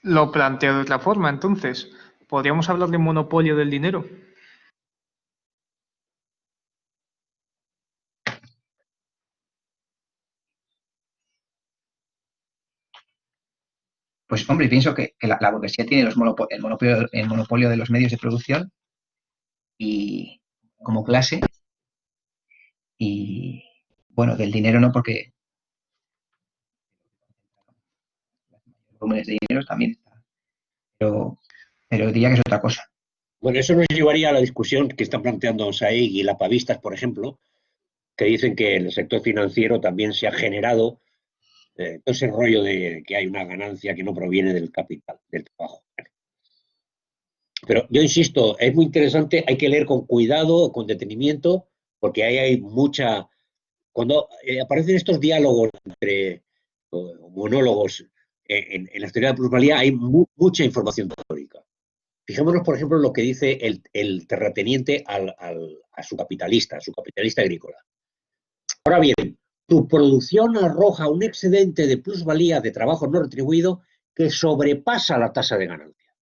Lo planteo de otra forma, entonces. ¿Podríamos hablar de monopolio del dinero? Pues hombre, pienso que la burguesía tiene el monopolio de los medios de producción y como clase y bueno, del dinero no, porque los volúmenes de dinero también está, pero diría que es otra cosa. Bueno, eso nos llevaría a la discusión que están planteando Saig y Lapavistas, por ejemplo, que dicen que en el sector financiero también se ha generado todo ese rollo de que hay una ganancia que no proviene del capital, del trabajo. Pero yo insisto, es muy interesante, hay que leer con cuidado, con detenimiento, porque ahí hay mucha... Cuando aparecen estos diálogos entre monólogos en la teoría de la plusvalía, hay mucha información teórica. Fijémonos, por ejemplo, en lo que dice el terrateniente a su capitalista agrícola. Ahora bien, tu producción arroja un excedente de plusvalía de trabajo no retribuido que sobrepasa la tasa de ganancia.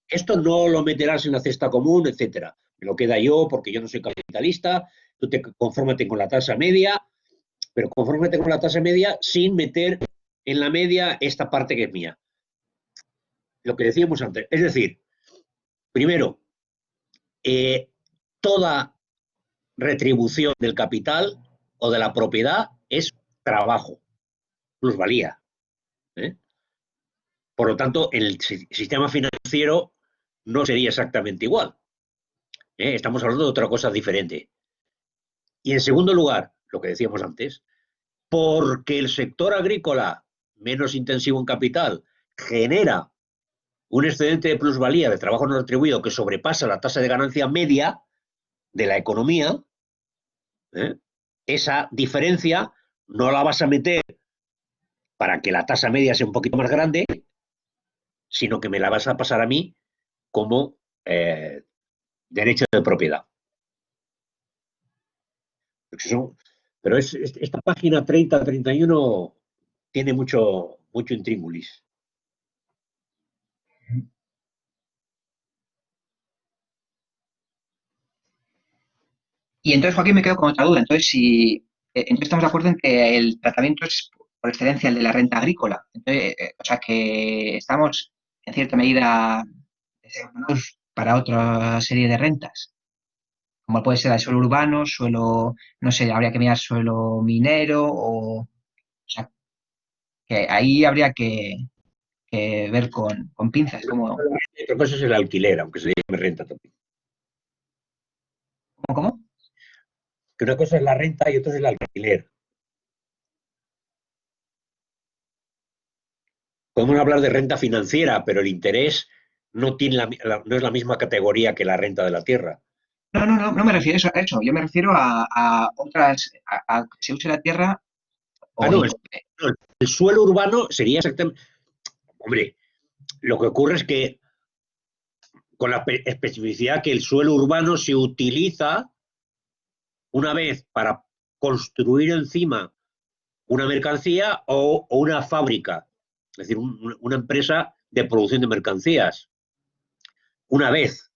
Esto no lo meterás en la cesta común, etcétera. Me lo queda yo porque yo no soy capitalista, tú confórmate con la tasa media, pero confórmate con la tasa media sin meter en la media esta parte que es mía. Lo que decíamos antes. Es decir, primero, toda retribución del capital o de la propiedad es trabajo, plusvalía. ¿eh? Por lo tanto, el sistema financiero no sería exactamente igual. Estamos hablando de otra cosa diferente. Y en segundo lugar, lo que decíamos antes, porque el sector agrícola, menos intensivo en capital, genera un excedente de plusvalía de trabajo no retribuido que sobrepasa la tasa de ganancia media de la economía, esa diferencia no la vas a meter para que la tasa media sea un poquito más grande, sino que me la vas a pasar a mí como derecho de propiedad. Pero esta página 30-31 tiene mucho intríngulis. Y entonces, Joaquín, me quedo con otra duda. Entonces estamos de acuerdo en que el tratamiento es por excelencia el de la renta agrícola. Entonces, o sea que estamos en cierta medida designados para otra serie de rentas, como puede ser el suelo urbano, suelo, no sé, habría que mirar suelo minero o sea, que ahí habría que ver con pinzas. Otra cosa es el alquiler, aunque se llame renta también. ¿Cómo? Que una cosa es la renta y otra es el alquiler. Podemos hablar de renta financiera, pero el interés no es la misma categoría que la renta de la tierra. No me refiero a eso. Yo me refiero a otras, a que se use la tierra Ah, o no, el suelo urbano sería exactamente. Hombre, lo que ocurre es que con la especificidad que el suelo urbano se utiliza una vez para construir encima una mercancía o una fábrica, es decir, una empresa de producción de mercancías, una vez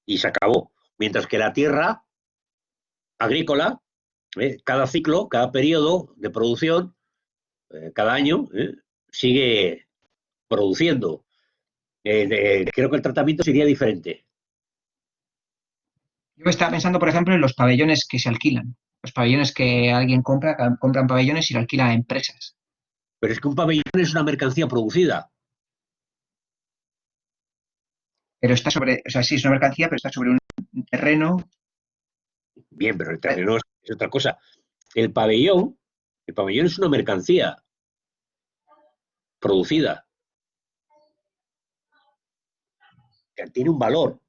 y se acabó. Mientras que la tierra agrícola, cada ciclo, cada periodo de producción, cada año, sigue produciendo. Creo que el tratamiento sería diferente. yo estaba pensando, por ejemplo, en los pabellones que se alquilan. Los pabellones que alguien compra, compran pabellones y lo alquila a empresas. Pero es que un pabellón es una mercancía producida. Pero está sobre, o sea, sí es una mercancía, pero está sobre un terreno. Bien, pero el terreno es otra cosa. El pabellón, el pabellón es una mercancía producida, que tiene un valor.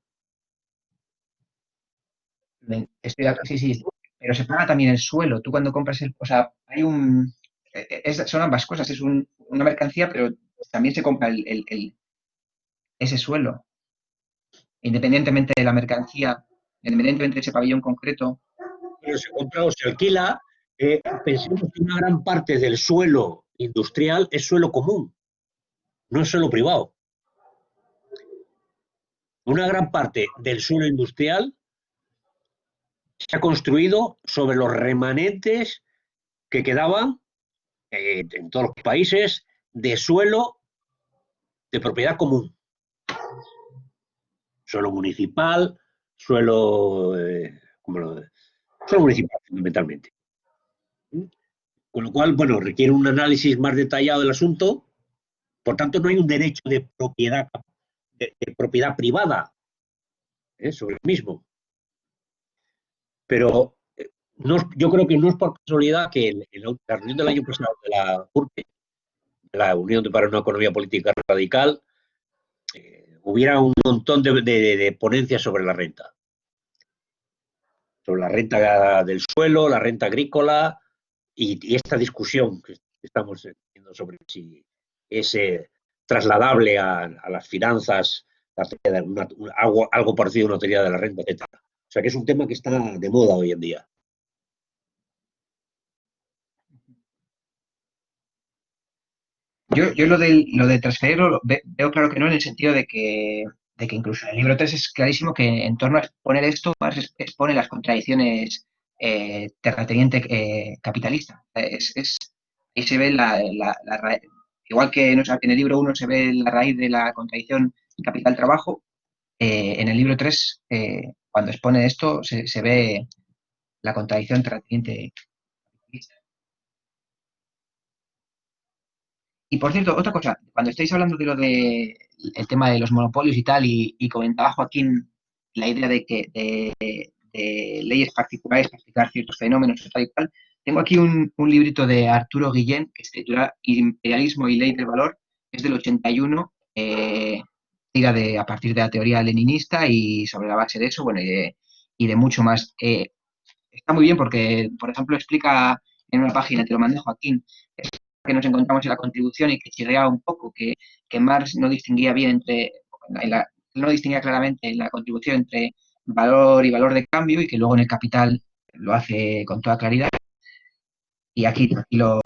Sí, sí, pero se paga también el suelo. Tú cuando compras o sea, hay son ambas cosas. Es una mercancía, pero también se compra ese suelo. Independientemente de la mercancía, independientemente de ese pabellón concreto. Pero se compra o se alquila. Pensemos que una gran parte del suelo industrial es suelo común, no es suelo privado. Una gran parte del suelo industrial se ha construido sobre los remanentes que quedaban en todos los países de suelo de propiedad común. Suelo municipal, suelo, suelo municipal fundamentalmente. Con lo cual, bueno, requiere un análisis más detallado del asunto. Por tanto, no hay un derecho de propiedad privada sobre el mismo. Pero yo creo que no es por casualidad que en la reunión del año pasado de la URPE, la Unión para una Economía Política Radical, hubiera un montón de ponencias sobre la renta del suelo, la renta agrícola y esta discusión que estamos teniendo sobre si es trasladable a las finanzas, algo parecido a una teoría de la renta, etc. O sea que es un tema que está de moda hoy en día. Yo lo de transferirlo veo claro que no, en el sentido de que incluso en el libro 3 es clarísimo que en torno a exponer esto, más expone las contradicciones terrateniente capitalista. Ahí se ve igual que en el libro 1 se ve la raíz de la contradicción capital-trabajo, en el libro 3, cuando expone esto, se ve la contradicción terrateniente capitalista. Y por cierto, otra cosa, cuando estáis hablando de el tema de los monopolios y tal, y comentaba Joaquín la idea de leyes particulares para explicar ciertos fenómenos y tal y cual, tengo aquí un librito de Arturo Guillén que se titula Imperialismo y Ley del Valor, que es del 81, tira a partir de la teoría leninista y sobre la base de eso, bueno, y de mucho más. Está muy bien porque, por ejemplo, explica en una página, te lo mandé Joaquín, que nos encontramos en la contribución y que chirrea un poco, que Marx no distinguía bien no distinguía claramente en la contribución entre valor y valor de cambio, y que luego en el Capital lo hace con toda claridad. Y aquí lo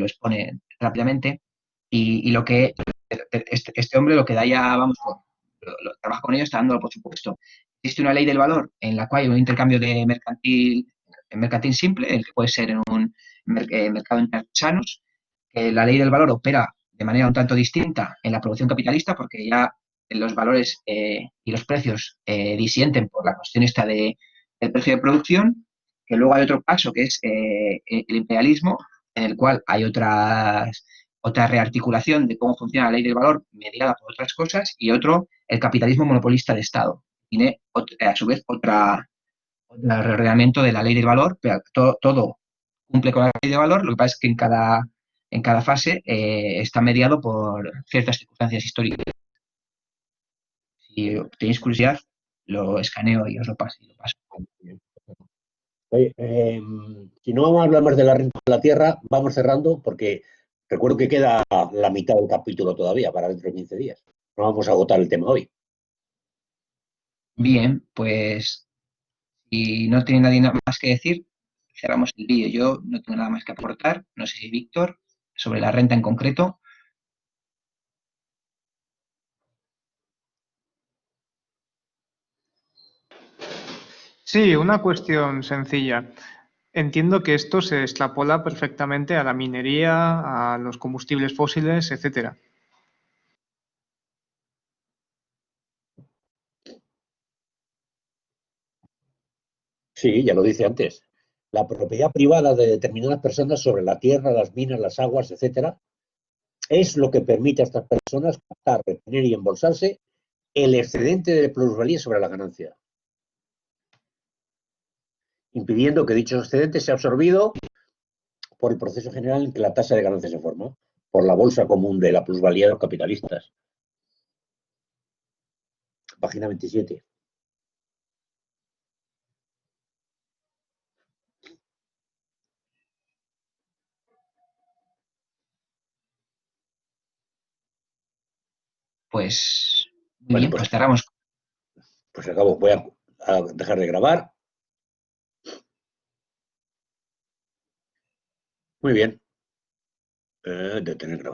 expone rápidamente. Y lo que este hombre lo que da ya, vamos, trabaja con ello, está dándolo por supuesto. Existe una ley del valor en la cual hay un intercambio de mercantil simple, el que puede ser en un mercado entre artesanos. La ley del valor opera de manera un tanto distinta en la producción capitalista, porque ya los valores y los precios disienten por la cuestión esta del precio de producción. Que luego hay otro paso que es el imperialismo, en el cual hay otra rearticulación de cómo funciona la ley del valor mediada por otras cosas, y otro, el capitalismo monopolista de Estado. Tiene a su vez otro reordenamiento de la ley del valor, pero todo cumple con la ley de valor. Lo que pasa es que en cada fase está mediado por ciertas circunstancias históricas. Si tenéis curiosidad, lo escaneo y os lo paso. Oye, si no vamos a hablar más de la renta de la tierra, vamos cerrando porque recuerdo que queda la mitad del capítulo todavía para dentro de 15 días. No vamos a agotar el tema hoy. Bien, pues si no tiene nadie nada más que decir, cerramos el vídeo. Yo no tengo nada más que aportar. No sé si Víctor, sobre la renta en concreto. Sí, una cuestión sencilla. Entiendo que esto se extrapola perfectamente a la minería, a los combustibles fósiles, etcétera. Sí, ya lo dice antes. La propiedad privada de determinadas personas sobre la tierra, las minas, las aguas, etcétera, es lo que permite a estas personas captar, retener y embolsarse el excedente de plusvalía sobre la ganancia, impidiendo que dicho excedente sea absorbido por el proceso general en que la tasa de ganancia se forma, por la bolsa común de la plusvalía de los capitalistas. Página 27. Pues muy Bueno, bien, pues cerramos. pues acabo. Voy a dejar de grabar. Muy bien. Detener grabación.